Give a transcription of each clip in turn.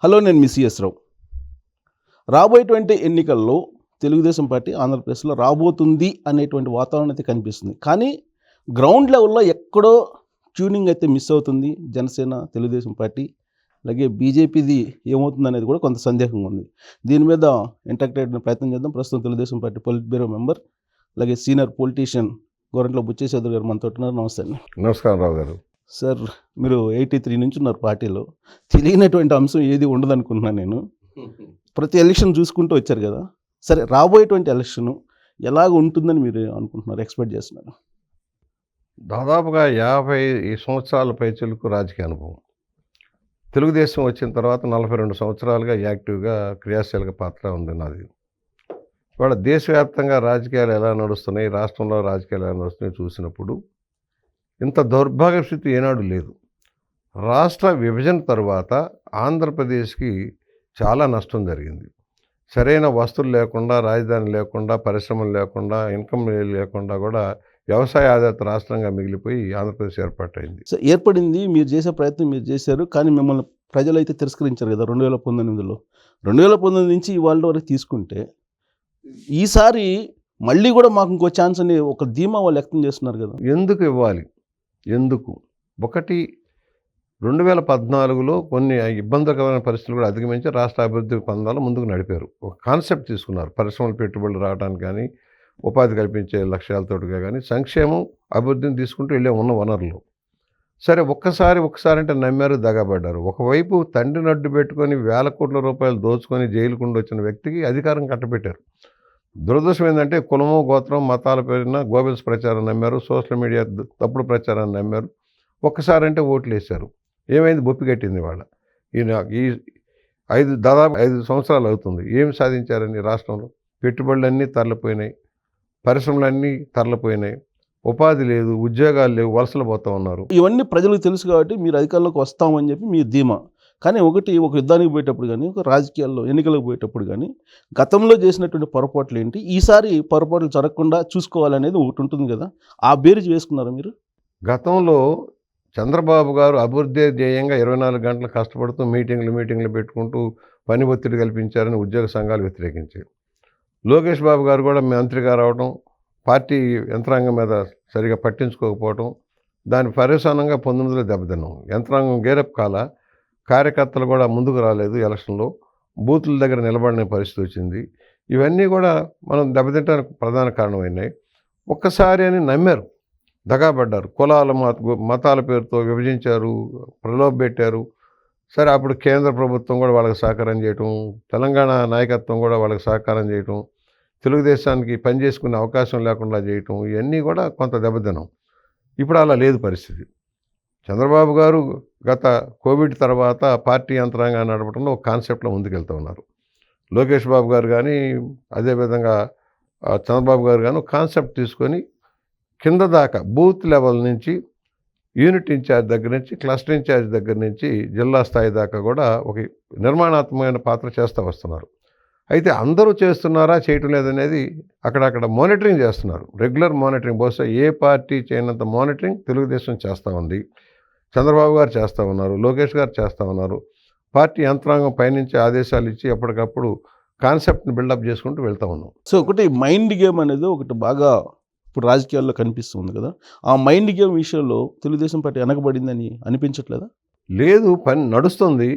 Hello, నేను మీ CS రావు. రాబోయేటువంటి ఎన్నికల్లో తెలుగుదేశం పార్టీ ఆంధ్రప్రదేశ్లో రాబోతుంది అనేటువంటి వాతావరణం అయితే కనిపిస్తుంది. కానీ గ్రౌండ్ లెవెల్‌లో ఎక్కడో ట్యూనింగ్ అయితే మిస్ అవుతుంది. జనసేన, తెలుగుదేశం పార్టీ అలాగే బీజేపీది ఏమవుతుందనేది కూడా కొంత సందేహంగా ఉంది. దీని మీద ఇంటరాక్ట్ అయ్యే ప్రయత్నం చేద్దాం. ప్రస్తుతం Telugu Desam party polit bureau member అలాగే సీనియర్ పొలిటీషియన్ గోరంట్ల బుచ్చేశ్వర్ గారు మనతో ఉన్నారు. నమస్తే అండి. నమస్కారం రావు గారు. సార్, మీరు 83 నుంచి ఉన్నారు పార్టీలో. తెలియనటువంటి అంశం ఏది ఉండదనుకుంటున్నాను నేను. ప్రతి ఎలక్షన్ చూసుకుంటూ వచ్చారు కదా. సరే, రాబోయేటువంటి ఎలక్షన్ ఎలాగ ఉంటుందని మీరు అనుకుంటున్నారు, ఎక్స్పెక్ట్ చేస్తున్నారు? దాదాపుగా 50 సంవత్సరాల పైచిలుకు రాజకీయ అనుభవం. తెలుగుదేశం వచ్చిన తర్వాత 42 సంవత్సరాలుగా యాక్టివ్గా క్రియాశీలక పాత్ర ఉంది నాది. ఇవాళ దేశవ్యాప్తంగా రాజకీయాలు ఎలా నడుస్తున్నాయి, రాష్ట్రంలో రాజకీయాలు ఎలా నడుస్తున్నాయి చూసినప్పుడు ఇంత దౌర్భాగ్య స్థితి ఏనాడు లేదు. రాష్ట్ర విభజన తర్వాత ఆంధ్రప్రదేశ్కి చాలా నష్టం జరిగింది. సరైన వస్తువులు లేకుండా, రాజధాని లేకుండా, పరిశ్రమలు లేకుండా, ఇన్కమ్ లేకుండా కూడా వ్యవసాయ ఆధారిత రాష్ట్రంగా మిగిలిపోయి ఆంధ్రప్రదేశ్ ఏర్పాటైంది. సో ఏర్పడింది, మీరు చేసే ప్రయత్నం మీరు చేశారు. కానీ మిమ్మల్ని ప్రజలు అయితే తిరస్కరించారు కదా 2019లో. 2019 నుంచి ఇవాళ వరకు తీసుకుంటే ఈసారి మళ్ళీ కూడా మాకు ఇంకో ఛాన్స్ అని ఒక ధీమా వాళ్ళు వ్యక్తం చేస్తున్నారు కదా. ఎందుకు ఇవ్వాలి? ఎందుకు? ఒకటి, 2014లో కొన్ని ఇబ్బందికరమైన పరిస్థితులు కూడా అధిగమించి రాష్ట్ర అభివృద్ధి పందాలు ముందుకు నడిపారు. ఒక కాన్సెప్ట్ తీసుకున్నారు. పరిశ్రమలు పెట్టుబడులు రావడానికి కానీ, ఉపాధి కల్పించే లక్ష్యాలతోటిగా కానీ, సంక్షేమం అభివృద్ధిని తీసుకుంటూ వెళ్ళే ఉన్న వనరులు. సరే, ఒక్కసారి అంటే నమ్మారు, దగాబడ్డారు. ఒకవైపు తండ్రిని అడ్డు పెట్టుకొని వేల కోట్ల రూపాయలు దోచుకొని జైలుకుండా వచ్చిన వ్యక్తికి అధికారం కట్టబెట్టారు. దురదృష్టం ఏంటంటే కులము, గోత్రం, మతాల పేరున గోబెల్స్ ప్రచారం నమ్మారు, సోషల్ మీడియా తప్పుడు ప్రచారాన్ని నమ్మారు. ఒక్కసారి అంటే ఓట్లు వేశారు. ఏమైంది? బొప్పి కట్టింది వాళ్ళ. దాదాపు 5 సంవత్సరాలు అవుతుంది. ఏం సాధించారని రాష్ట్రంలో? పెట్టుబడులన్నీ తరలిపోయినాయి, పరిశ్రమలన్నీ తరలిపోయినాయి, ఉపాధి లేదు, ఉద్యోగాలు లేవు, వలసలు పోతూ ఉన్నారు. ఇవన్నీ ప్రజలకు తెలుసు కాబట్టి మీరు అధికారంలోకి వస్తామని చెప్పి మీ ధీమా. కానీ ఒక యుద్ధానికి పోయేటప్పుడు కానీ, ఒక రాజకీయాల్లో ఎన్నికలకు పోయేటప్పుడు కానీ గతంలో చేసినటువంటి పొరపాట్లు ఏంటి, ఈసారి పొరపాట్లు జరగకుండా చూసుకోవాలనేది ఒకటి ఉంటుంది కదా. ఆ బేరీజ్ వేసుకున్నారా మీరు? గతంలో చంద్రబాబు గారు అభివృద్ధి ధ్యేయంగా 24 గంటలు కష్టపడుతూ మీటింగ్లు పెట్టుకుంటూ పని ఒత్తిడి కల్పించారని ఉద్యోగ సంఘాలు వ్యతిరేకించాయి. లోకేష్ బాబు గారు కూడా మంత్రిగా రావడం, పార్టీ యంత్రాంగం మీద సరిగా పట్టించుకోకపోవడం, దాని పర్యవసానంగా 19లో దెబ్బతిన్నాం. యంత్రాంగం గేరప్ కాల, కార్యకర్తలు కూడా ముందుకు రాలేదు. ఎలక్షన్లో బూతుల దగ్గర నిలబడిన పరిస్థితి వచ్చింది. ఇవన్నీ కూడా మనం దెబ్బతింటానికి ప్రధాన కారణమైనాయి. ఒక్కసారి అని నమ్మారు, దగాబడ్డారు. కులాల మతాల పేరుతో విభజించారు, ప్రలోభపెట్టారు. సరే, అప్పుడు కేంద్ర ప్రభుత్వం కూడా వాళ్ళకి సహకారం చేయటం, తెలంగాణ నాయకత్వం కూడా వాళ్ళకి సహకారం చేయటం, తెలుగుదేశానికి పనిచేసుకునే అవకాశం లేకుండా చేయటం, ఇవన్నీ కూడా కొంత దెబ్బతిన్నాం. ఇప్పుడు అలా లేదు పరిస్థితి. చంద్రబాబు గారు గత కోవిడ్ తర్వాత పార్టీ యంత్రాంగాన్ని నడపడంలో ఒక కాన్సెప్ట్లో ముందుకెళ్తూ ఉన్నారు. లోకేష్ బాబు గారు కానీ, అదేవిధంగా చంద్రబాబు గారు కానీ కాన్సెప్ట్ తీసుకొని కింద దాకా బూత్ లెవెల్ నుంచి, యూనిట్ ఇన్ఛార్జ్ దగ్గర నుంచి, క్లస్టర్ ఇన్ఛార్జ్ దగ్గర నుంచి జిల్లా స్థాయి దాకా కూడా ఒక నిర్మాణాత్మకమైన పాత్ర చేస్తూ వస్తున్నారు. అయితే అందరూ చేస్తున్నారా, చేయటం లేదనేది అక్కడక్కడ మానిటరింగ్ చేస్తున్నారు. Regular monitoring. బహుశా ఏ పార్టీ చేయనంత మానిటరింగ్ తెలుగుదేశం చేస్తూ ఉంది. చంద్రబాబు గారు చేస్తూ ఉన్నారు, లోకేష్ గారు చేస్తూ ఉన్నారు. పార్టీ యంత్రాంగం పైనుంచి ఆదేశాలు ఇచ్చి ఎప్పటికప్పుడు కాన్సెప్ట్ని బిల్డప్ చేసుకుంటూ వెళ్తూ ఉన్నాం. సో ఒకటి మైండ్ గేమ్ అనేది ఒకటి బాగా ఇప్పుడు రాజకీయాల్లో కనిపిస్తుంది కదా. ఆ మైండ్ గేమ్ విషయంలో తెలుగుదేశం పార్టీ వెనకబడిందని అనిపించట్లేదా? లేదు, పని నడుస్తుంది.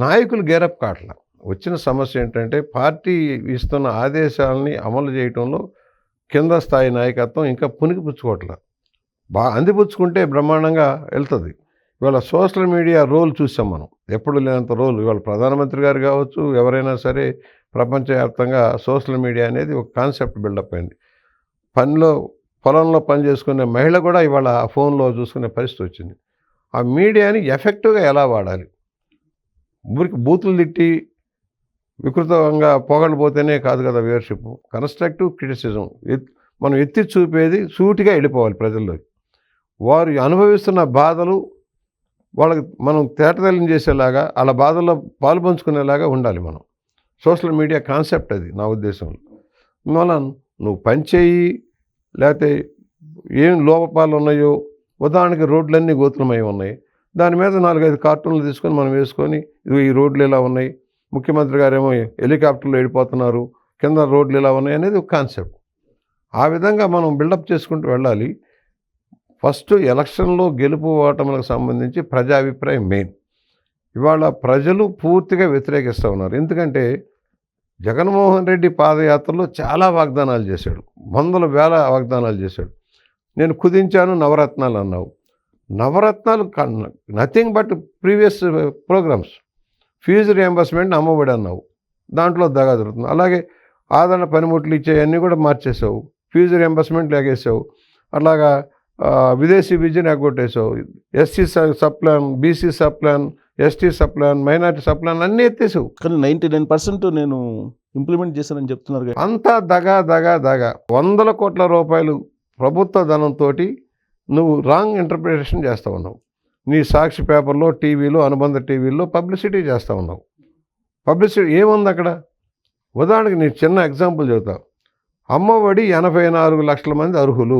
నాయకులు గేరప్ కావట్లా. వచ్చిన సమస్య ఏంటంటే పార్టీ ఇస్తున్న ఆదేశాలని అమలు చేయటంలో కింద స్థాయి నాయకత్వం ఇంకా పుణికిపుచ్చుకోవట్లా. అందిపుచ్చుకుంటే బ్రహ్మాండంగా వెళ్తుంది. ఇవాళ సోషల్ మీడియా రోల్ చూసాం మనం, ఎప్పుడు లేనంత రోల్. ఇవాళ ప్రధానమంత్రి గారు కావచ్చు, ఎవరైనా సరే ప్రపంచవ్యాప్తంగా సోషల్ మీడియా అనేది ఒక కాన్సెప్ట్ బిల్డప్ అయింది. పొలంలో పని చేసుకునే మహిళ కూడా ఇవాళ ఆ ఫోన్లో చూసుకునే పరిస్థితి వచ్చింది. ఆ మీడియాని ఎఫెక్టివ్గా ఎలా వాడాలి? ఊరికి బూతులు తిట్టి వికృతంగా పొగళ్ళపోతేనే కాదు కదా వ్యూవర్షిప్. కన్స్ట్రక్టివ్ క్రిటిసిజం మనం ఎత్తి చూపేది సూటిగా వెళ్ళిపోవాలి ప్రజల్లోకి. వారు అనుభవిస్తున్న బాధలు వాళ్ళకి మనం తేటతెల్లం చేసేలాగా, అలా బాధల్లో పాలుపంచుకునేలాగా ఉండాలి మనం. సోషల్ మీడియా కాన్సెప్ట్ అది నా ఉద్దేశంలో. మళ్ళీ నువ్వు పనిచేయి, లేకపోతే ఏం లోపాలు ఉన్నాయో, ఉదాహరణకి రోడ్లన్నీ గోతులమై ఉన్నాయి. దాని మీద 4-5 కార్టూన్లు తీసుకొని మనం వేసుకొని ఇదిగో ఈ రోడ్లు ఇలా ఉన్నాయి, ముఖ్యమంత్రి గారేమో హెలికాప్టర్లో వెళ్ళిపోతున్నారు, కింద రోడ్లు ఇలా ఉన్నాయి అనేది ఒక కాన్సెప్ట్. ఆ విధంగా మనం బిల్డప్ చేసుకుంటూ వెళ్ళాలి. ఫస్ట్ ఎలక్షన్లో గెలుపు ఓటములకు సంబంధించి ప్రజాభిప్రాయం మెయిన్. ఇవాళ ప్రజలు పూర్తిగా వ్యతిరేకిస్తూ ఉన్నారు. ఎందుకంటే జగన్మోహన్ రెడ్డి పాదయాత్రలో చాలా వాగ్దానాలు చేశాడు, వందల వేల వాగ్దానాలు చేశాడు. నేను కుదించాను నవరత్నాలు అన్నావు. Navaratnalu nothing but previous programs. Fees reimbursement Amma Vodi అన్నావు, దాంట్లో దగా జరుగుతుంది. అలాగే ఆదరణ పనిముట్లు ఇచ్చేవన్నీ కూడా మార్చేసావు, ఫీజు రియంబర్స్మెంట్ లాగేసావు. అట్లాగా విదేశీ విద్యను ఎగ్గొట్టేసావు. SC sub plan, BC sub plan, ST sub plan, minority sub plan అన్నీ ఎత్తేసావు. కానీ 99% నేను ఇంప్లిమెంట్ చేశానని చెప్తున్నారు కదా. అంతా దగా 100 కోట్ల రూపాయలు ప్రభుత్వ ధనంతో నువ్వు రాంగ్ ఇంటర్ప్రిటేషన్ చేస్తూ ఉన్నావు. నీ సాక్షి పేపర్లో, టీవీలో, అనుబంధ టీవీల్లో పబ్లిసిటీ చేస్తూ ఉన్నావు. పబ్లిసిటీ ఏముంది అక్కడ? ఉదాహరణకి నేను చిన్న ఎగ్జాంపుల్ చెబుతా. అమ్మఒడి 84 లక్షల మంది అర్హులు,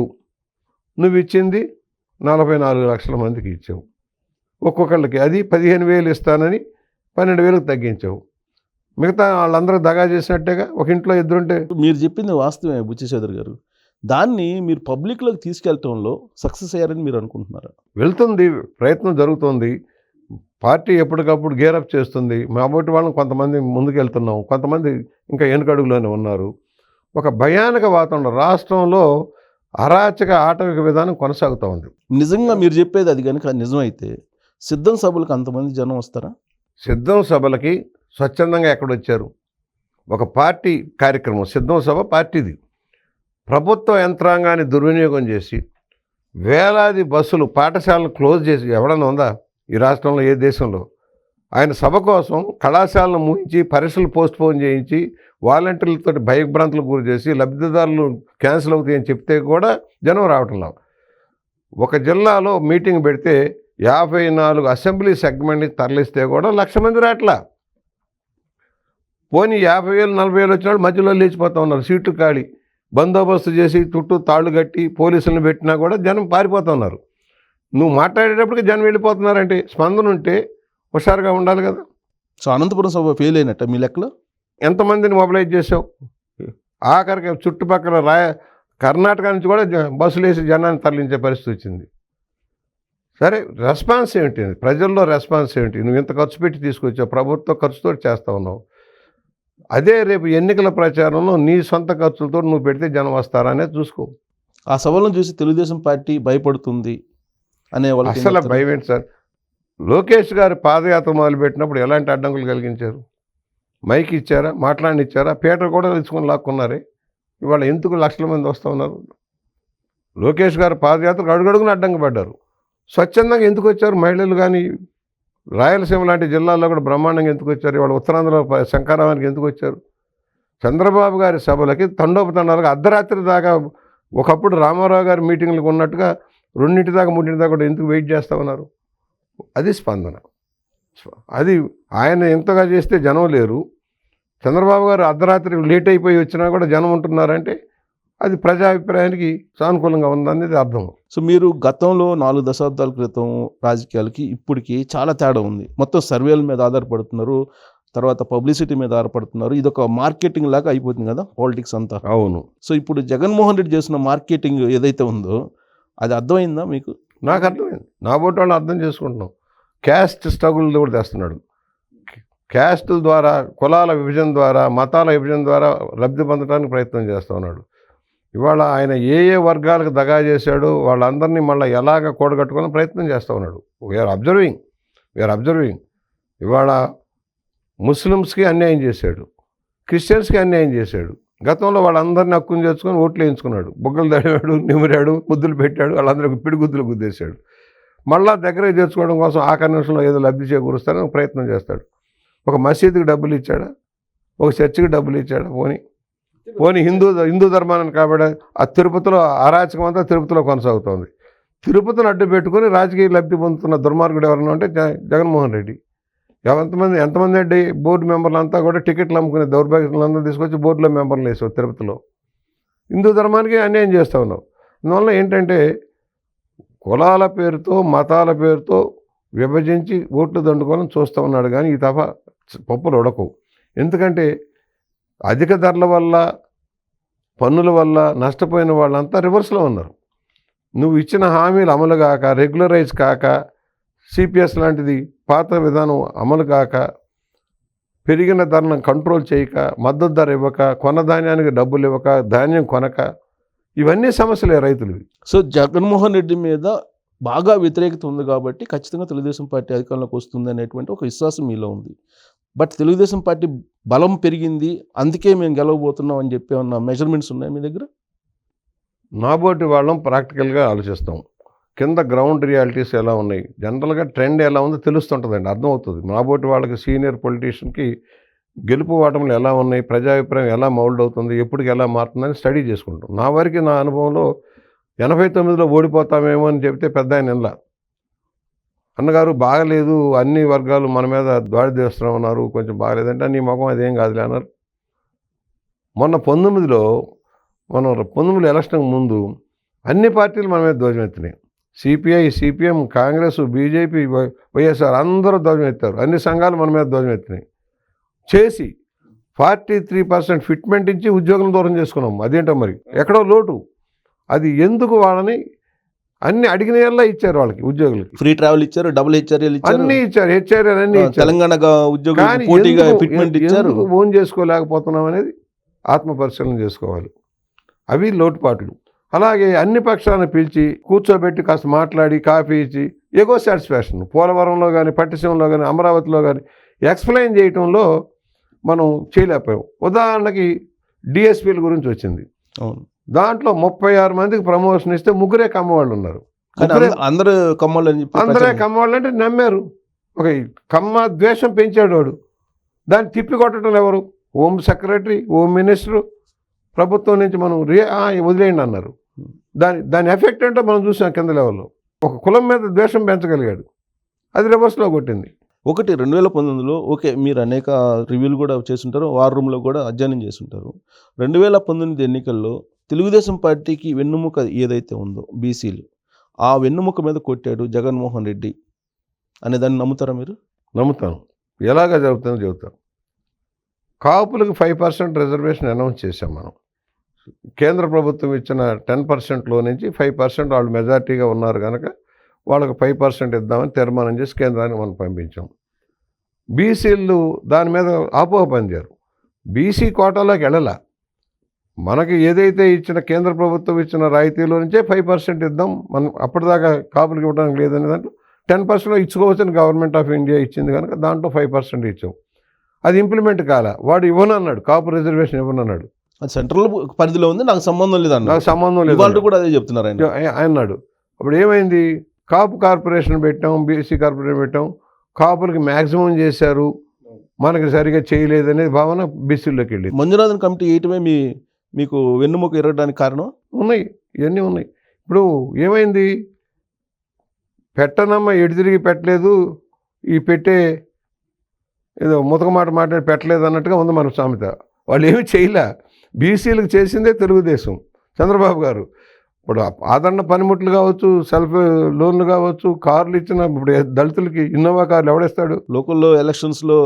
నువ్వు ఇచ్చింది 44 లక్షల మందికి ఇచ్చావు. ఒక్కొక్కళ్ళకి అది 15,000 ఇస్తానని 12,000కి తగ్గించావు. మిగతా వాళ్ళందరూ దగా చేసినట్టేగా. ఒక ఇంట్లో ఇద్దరుంటే మీరు చెప్పింది వాస్తవమే బుచ్చిశేఖర్ గారు. దాన్ని మీరు పబ్లిక్లోకి తీసుకెళ్ళటంలో సక్సెస్ అయ్యారని మీరు అనుకుంటున్నారా? వెళ్తుంది, ప్రయత్నం జరుగుతుంది. పార్టీ ఎప్పటికప్పుడు గేరప్ చేస్తుంది. కాబట్టి వాళ్ళని కొంతమంది ముందుకెళ్తున్నాం, కొంతమంది ఇంకా వెనుకడుగులోనే ఉన్నారు. ఒక భయానక వాతావరణం రాష్ట్రంలో అరాచక ఆటవిక విధానం కొనసాగుతూ ఉంది. నిజంగా మీరు చెప్పేది అది కనుక నిజమైతే సిద్ధం సభలకు అంతమంది జనం వస్తారా? సిద్ధం సభలకి స్వచ్ఛందంగా ఎక్కడొచ్చారు? ఒక పార్టీ కార్యక్రమం, సిద్ధం సభ పార్టీది. ప్రభుత్వ యంత్రాంగాన్ని దుర్వినియోగం చేసి వేలాది బస్సులు, పాఠశాలను క్లోజ్ చేసి ఎవడన్నా ఉందా ఈ రాష్ట్రంలో, ఏ దేశంలో? ఆయన సభ కోసం కళాశాలను ముగించి పరీక్షలు పోస్ట్పోన్ చేయించి వాలంటీర్లతో భయభ్రాంతులకు గురి చేసి లబ్ధిదారులు క్యాన్సిల్ అవుతాయని చెప్తే కూడా జనం రావటంలా. ఒక జిల్లాలో మీటింగ్ పెడితే 54 అసెంబ్లీ సెగ్మెంట్ని తరలిస్తే కూడా 1,00,000 మంది రావట్లా. పోనీ 50,000 40,000 వచ్చినాడు మధ్యలో లేచిపోతూ ఉన్నారు. సీట్లు ఖాళీ, బందోబస్తు చేసి చుట్టూ తాళ్ళు కట్టి పోలీసులను పెట్టినా కూడా జనం పారిపోతూ ఉన్నారు. నువ్వు మాట్లాడేటప్పటికి జనం వెళ్ళిపోతున్నారంటే స్పందన ఉంటే హుషారుగా ఉండాలి కదా. సో అనంతపురం సభ ఫెయిల్ అయినట్ట మీ లెక్కలో? ఎంతమందిని మొబిలైజ్ చేసావు? ఆఖరికి చుట్టుపక్కల కర్ణాటక నుంచి కూడా బస్సులు వేసి జనాన్ని తరలించే పరిస్థితి వచ్చింది. సరే, రెస్పాన్స్ ఏమిటి? ప్రజల్లో రెస్పాన్స్ ఏమిటి? నువ్వు ఇంత ఖర్చు పెట్టి తీసుకొచ్చావు, ప్రభుత్వ ఖర్చుతో చేస్తూ ఉన్నావు. అదే రేపు ఎన్నికల ప్రచారంలో నీ సొంత ఖర్చులతో నువ్వు పెడితే జనం వస్తారా అనేది చూసుకో. ఆ సభలను చూసి తెలుగుదేశం పార్టీ భయపడుతుంది అనే వాళ్ళు అసలు భయం ఏంటి సార్? లోకేష్ గారు పాదయాత్ర మొదలుపెట్టినప్పుడు ఎలాంటి అడ్డంకులు కలిగించారు? మైక్ ఇచ్చారా? మాట్లాడినిచ్చారా? పీటర్ కూడా తెలుసుకొని లాక్కున్నారే. ఇవాళ ఎందుకు లక్షల మంది వస్తూ ఉన్నారు? లోకేష్ గారు పాదయాత్రకు అడుగడుగున అడ్డంగా పడ్డారు. స్వచ్ఛందంగా ఎందుకు వచ్చారు? మహిళలు కానీ రాయలసీమ లాంటి జిల్లాల్లో కూడా బ్రహ్మాండంగా ఎందుకు వచ్చారు? ఇవాళ ఉత్తరాంధ్రలో శంకరామానికి ఎందుకు వచ్చారు? చంద్రబాబు గారి సభలకి తండోపతండాలుగా అర్ధరాత్రి దాకా, ఒకప్పుడు రామారావు గారి మీటింగ్లకు ఉన్నట్టుగా 2 దాకా 3 దాకా కూడా ఎందుకు వెయిట్ చేస్తూ ఉన్నారు? అది స్పందన. అది ఆయన ఎంతగా చేస్తే జనం లేరు. చంద్రబాబు గారు అర్ధరాత్రి లేట్ అయిపోయి వచ్చినా కూడా జనం ఉంటున్నారంటే అది ప్రజాభిప్రాయానికి సానుకూలంగా ఉందనేది అర్థం. సో మీరు గతంలో 4 దశాబ్దాల క్రితం రాజకీయాలకి ఇప్పటికి చాలా తేడా ఉంది. మొత్తం సర్వేల మీద ఆధారపడుతున్నారు, తర్వాత పబ్లిసిటీ మీద ఆధారపడుతున్నారు. ఇదొక మార్కెటింగ్ లాగా అయిపోతుంది కదా పాలిటిక్స్ అంతా. అవును. సో ఇప్పుడు జగన్మోహన్ రెడ్డి చేసిన మార్కెటింగ్ ఏదైతే ఉందో అది అర్థమైందా మీకు? నాకు అర్థమైంది. నా బోటి వాళ్ళు అర్థం చేసుకుంటున్నాం. క్యాస్ట్ స్ట్రగుల్ కూడా తెస్తున్నాడు. క్యాస్టుల ద్వారా, కులాల విభజన ద్వారా, మతాల విభజన ద్వారా లబ్ధి పొందడానికి ప్రయత్నం చేస్తూ ఉన్నాడు. ఇవాళ ఆయన ఏ ఏ వర్గాలకు దగా చేశాడో వాళ్ళందరినీ మళ్ళీ ఎలాగ కూడగట్టుకుని ప్రయత్నం చేస్తూ ఉన్నాడు. We are observing. ఇవాళ ముస్లిమ్స్కి అన్యాయం చేశాడు, క్రిస్టియన్స్కి అన్యాయం చేశాడు. గతంలో వాళ్ళందరినీ హక్కును చేర్చుకొని ఓట్లు వేయించుకున్నాడు. బొగ్గలు తడివాడు, నిమిరాడు, ముద్దులు పెట్టాడు, వాళ్ళందరికీ పిడిగుద్దులు గుద్దేశాడు. మళ్ళా దగ్గరికి చేర్చుకోవడం కోసం ఆఖరి నిమిషంలో ఏదో లబ్ధి చేకూరుస్తారని ప్రయత్నం చేస్తాడు. ఒక మసీదుకి డబ్బులు ఇచ్చాడా? ఒక చర్చికి డబ్బులు ఇచ్చాడా? పోనీ హిందూ ధర్మాన్ని కాబట్టి ఆ తిరుపతిలో అరాచకం అంతా తిరుపతిలో కొనసాగుతోంది. తిరుపతిని అడ్డు పెట్టుకుని రాజకీయ లబ్ధి పొందుతున్న దుర్మార్గుడు ఎవరన్నా అంటే జగన్మోహన్ రెడ్డి. ఎంతమంది రెడ్డి బోర్డు మెంబర్లు అంతా కూడా టికెట్లు అమ్ముకునే దౌర్భాగ్యులందరూ తీసుకొచ్చి బోర్డులో మెంబర్లు వేసావు తిరుపతిలో. హిందూ ధర్మానికి అన్యాయం చేస్తూ ఉన్నావు. అందువల్ల ఏంటంటే కులాల పేరుతో, మతాల పేరుతో విభజించి ఓట్లు దండుకోవాలని చూస్తూ ఉన్నాడు. కానీ ఈ తఫ పప్పులు ఉడకవు. ఎందుకంటే అధిక ధరల వల్ల, పన్నుల వల్ల నష్టపోయిన వాళ్ళంతా రివర్స్లో ఉన్నారు. నువ్వు ఇచ్చిన హామీలు అమలు కాక, రెగ్యులరైజ్ కాక, సిపిఎస్ లాంటిది పాత విధానం అమలు కాక, పెరిగిన ధరను కంట్రోల్ చేయక, మద్దతు ధర ఇవ్వక, కొన్న ధాన్యానికి డబ్బులు ఇవ్వక, ధాన్యం కొనక, ఇవన్నీ సమస్యలే రైతులవి. సో జగన్మోహన్ రెడ్డి మీద బాగా వ్యతిరేకత ఉంది కాబట్టి ఖచ్చితంగా తెలుగుదేశం పార్టీ అధికారంలోకి వస్తుంది అనేటువంటి ఒక విశ్వాసం మీలో ఉంది. బట్ తెలుగుదేశం పార్టీ బలం పెరిగింది, అందుకే మేము గెలవబోతున్నాం అని చెప్పి ఉన్న మెజర్మెంట్స్ ఉన్నాయి మీ దగ్గర? నాబోటి వాళ్ళం ప్రాక్టికల్గా ఆలోచిస్తాం. కింద గ్రౌండ్ రియాలిటీస్ ఎలా ఉన్నాయి, జనరల్గా ట్రెండ్ ఎలా ఉందో తెలుస్తుంటుందండి, అర్థమవుతుంది. నాబోటి వాళ్ళకి, సీనియర్ పొలిటీషియన్కి గెలుపు ఓటములు ఎలా ఉన్నాయి, ప్రజాభిప్రాయం ఎలా మౌల్డ్ అవుతుంది, ఎప్పటికి ఎలా మారుతుందని స్టడీ చేసుకుంటాం. నా వరకు నా అనుభవంలో 89లో ఓడిపోతామేమో అని చెప్తే పెద్ద ఆయన నిన్న అన్నగారు బాగలేదు, అన్ని వర్గాలు మన మీద దాడి చేస్తున్నామన్నారు, కొంచెం బాగలేదంటే నీ ముఖం అదేం కాదులే అన్నారు. మొన్న 19లో మనం 19 ఎలక్షన్ ముందు అన్ని పార్టీలు మన మీద ధ్వజం ఎత్తినాయి. CPI, CPM, Congress, BJP, YSR అందరూ ధ్వజం ఎత్తారు. అన్ని సంఘాలు మన మీద ధ్వజం ఎత్తినాయి. చేసి 43% ఫిట్మెంట్ ఇచ్చి ఉద్యోగులను దూరం చేసుకున్నాం. అదేంటో మరి ఎక్కడో లోటు. అది ఎందుకు వాళ్ళని అన్ని అడిగినయల్లా ఇచ్చారు, వాళ్ళకి ఉద్యోగులకి ఫ్రీ ట్రావెల్ ఇచ్చారు, డబుల్ హెచ్ఆర్ఏలు ఇచ్చారు, అన్నీ ఇచ్చారు, హెచ్ఆర్ఏలు అన్నీ ఇచ్చారు. తెలంగాణ ఉద్యోగులు పోటీగా ఫిట్మెంట్ ఇచ్చారు. ఓన్ చేసుకోలేకపోతున్నాం అనేది ఆత్మపరిశీలన చేసుకోవాలి. అవి లోటుపాట్లు. అలాగే అన్ని పక్షాలను పిలిచి కూర్చోబెట్టి కాస్త మాట్లాడి కాఫీ ఇచ్చి ఎగో సాటిస్ఫాక్షన్ పోలవరంలో కానీ, పట్టిసీమలో కానీ, అమరావతిలో కానీ ఎక్స్ప్లెయిన్ చేయటంలో మనం చేయలేకపోయాం. ఉదాహరణకి డిఎస్పీల గురించి వచ్చింది. అవును, దాంట్లో 36 మందికి ప్రమోషన్ ఇస్తే 3 కమ్మవాళ్ళు ఉన్నారు. అందరూ కమ్మలు అని చెప్పి అందరే కమ్మవాళ్ళు అంటే నమ్మారు. ఒక కమ్మ ద్వేషం పెంచాడు వాడు. దాన్ని తిప్పికొట్టడం ఎవరు? హోమ్ సెక్రటరీ, హోమ్ మినిస్టరు, ప్రభుత్వం నుంచి మనం వదిలేయండి అన్నారు. దాని ఎఫెక్ట్ ఏంటో మనం చూసాం కింద లెవెల్లో. ఒక కులం మీద ద్వేషం పెంచగలిగాడు, అది రివర్స్లో కొట్టింది. 2019లో ఓకే, మీరు అనేక రివ్యూలు కూడా చేస్తుంటారు, వార్ రూమ్లో కూడా అధ్యయనం చేస్తుంటారు. 2019 ఎన్నికల్లో తెలుగుదేశం పార్టీకి వెన్నుముక ఏదైతే ఉందో బీసీలు, ఆ వెన్నుముక మీద కొట్టాడు జగన్మోహన్ రెడ్డి అనే దాన్ని నమ్ముతారా మీరు? నమ్ముతాను. ఎలాగా చెబుతాను. కాపులకు 5% రిజర్వేషన్ అనౌన్స్ చేశాం మనం. కేంద్ర ప్రభుత్వం ఇచ్చిన 10%లో నుంచి 5% వాళ్ళు మెజార్టీగా ఉన్నారు కనుక వాళ్ళకి 5% ఇద్దామని తీర్మానం చేసి కేంద్రానికి మనం పంపించాం. బీసీలు దాని మీద ఆపోహ పొందారు. బీసీ కోటాలోకి వెళ్ళాల. మనకి ఏదైతే ఇచ్చిన కేంద్ర ప్రభుత్వం ఇచ్చిన రాయితీలో నుంచే 5% ఇద్దాం, మనం అప్పటిదాకా కాపులకు ఇవ్వడానికి లేదనే దాంట్లో 10% ఇచ్చుకోవచ్చని గవర్నమెంట్ ఆఫ్ ఇండియా ఇచ్చింది కనుక దాంట్లో 5% ఇచ్చాం. అది ఇంప్లిమెంట్ కాలే. వాడు ఇవ్వనన్నాడు, కాపు రిజర్వేషన్ ఇవ్వనన్నాడు. అది సెంట్రల్ పరిధిలో ఉంది, నాకు సంబంధం లేదు అన్నాడు. నాకు సంబంధం లేదు, వాళ్ళు కూడా అదే చెప్తున్నారు ఆయన అన్నాడు. అప్పుడు ఏమైంది? కాపు కార్పొరేషన్ పెట్టాం, బీసీ కార్పొరేషన్ పెట్టాం, కాపులకి మ్యాక్సిమం చేశారు, మనకి సరిగా చేయలేదనే భావన బీసీలోకి వెళ్ళింది. మంజునాథన్ కమిటీ వేయటమే మీకు వెన్నుముక ఎరగడానికి కారణం ఉన్నాయి, ఇవన్నీ ఉన్నాయి. ఇప్పుడు ఏమైంది? పెట్టనమ్మ ఎటు తిరిగి పెట్టలేదు, ఈ పెట్టే ఏదో ముతక మాట మాట్లాడి పెట్టలేదు అన్నట్టుగా ఉంది మన సామెత. వాళ్ళు ఏమీ చేయలే. బీసీలకు చేసిందే తెలుగుదేశం, చంద్రబాబు గారు. ఇప్పుడు ఆదరణ పనిముట్లు కావచ్చు, సెల్ఫ్ లోన్లు కావచ్చు, కార్లు ఇచ్చిన ఇప్పుడు దళితులకి ఇన్నోవా కార్లు ఎవడేస్తాడు? లోకల్లో ఎలక్షన్స్లో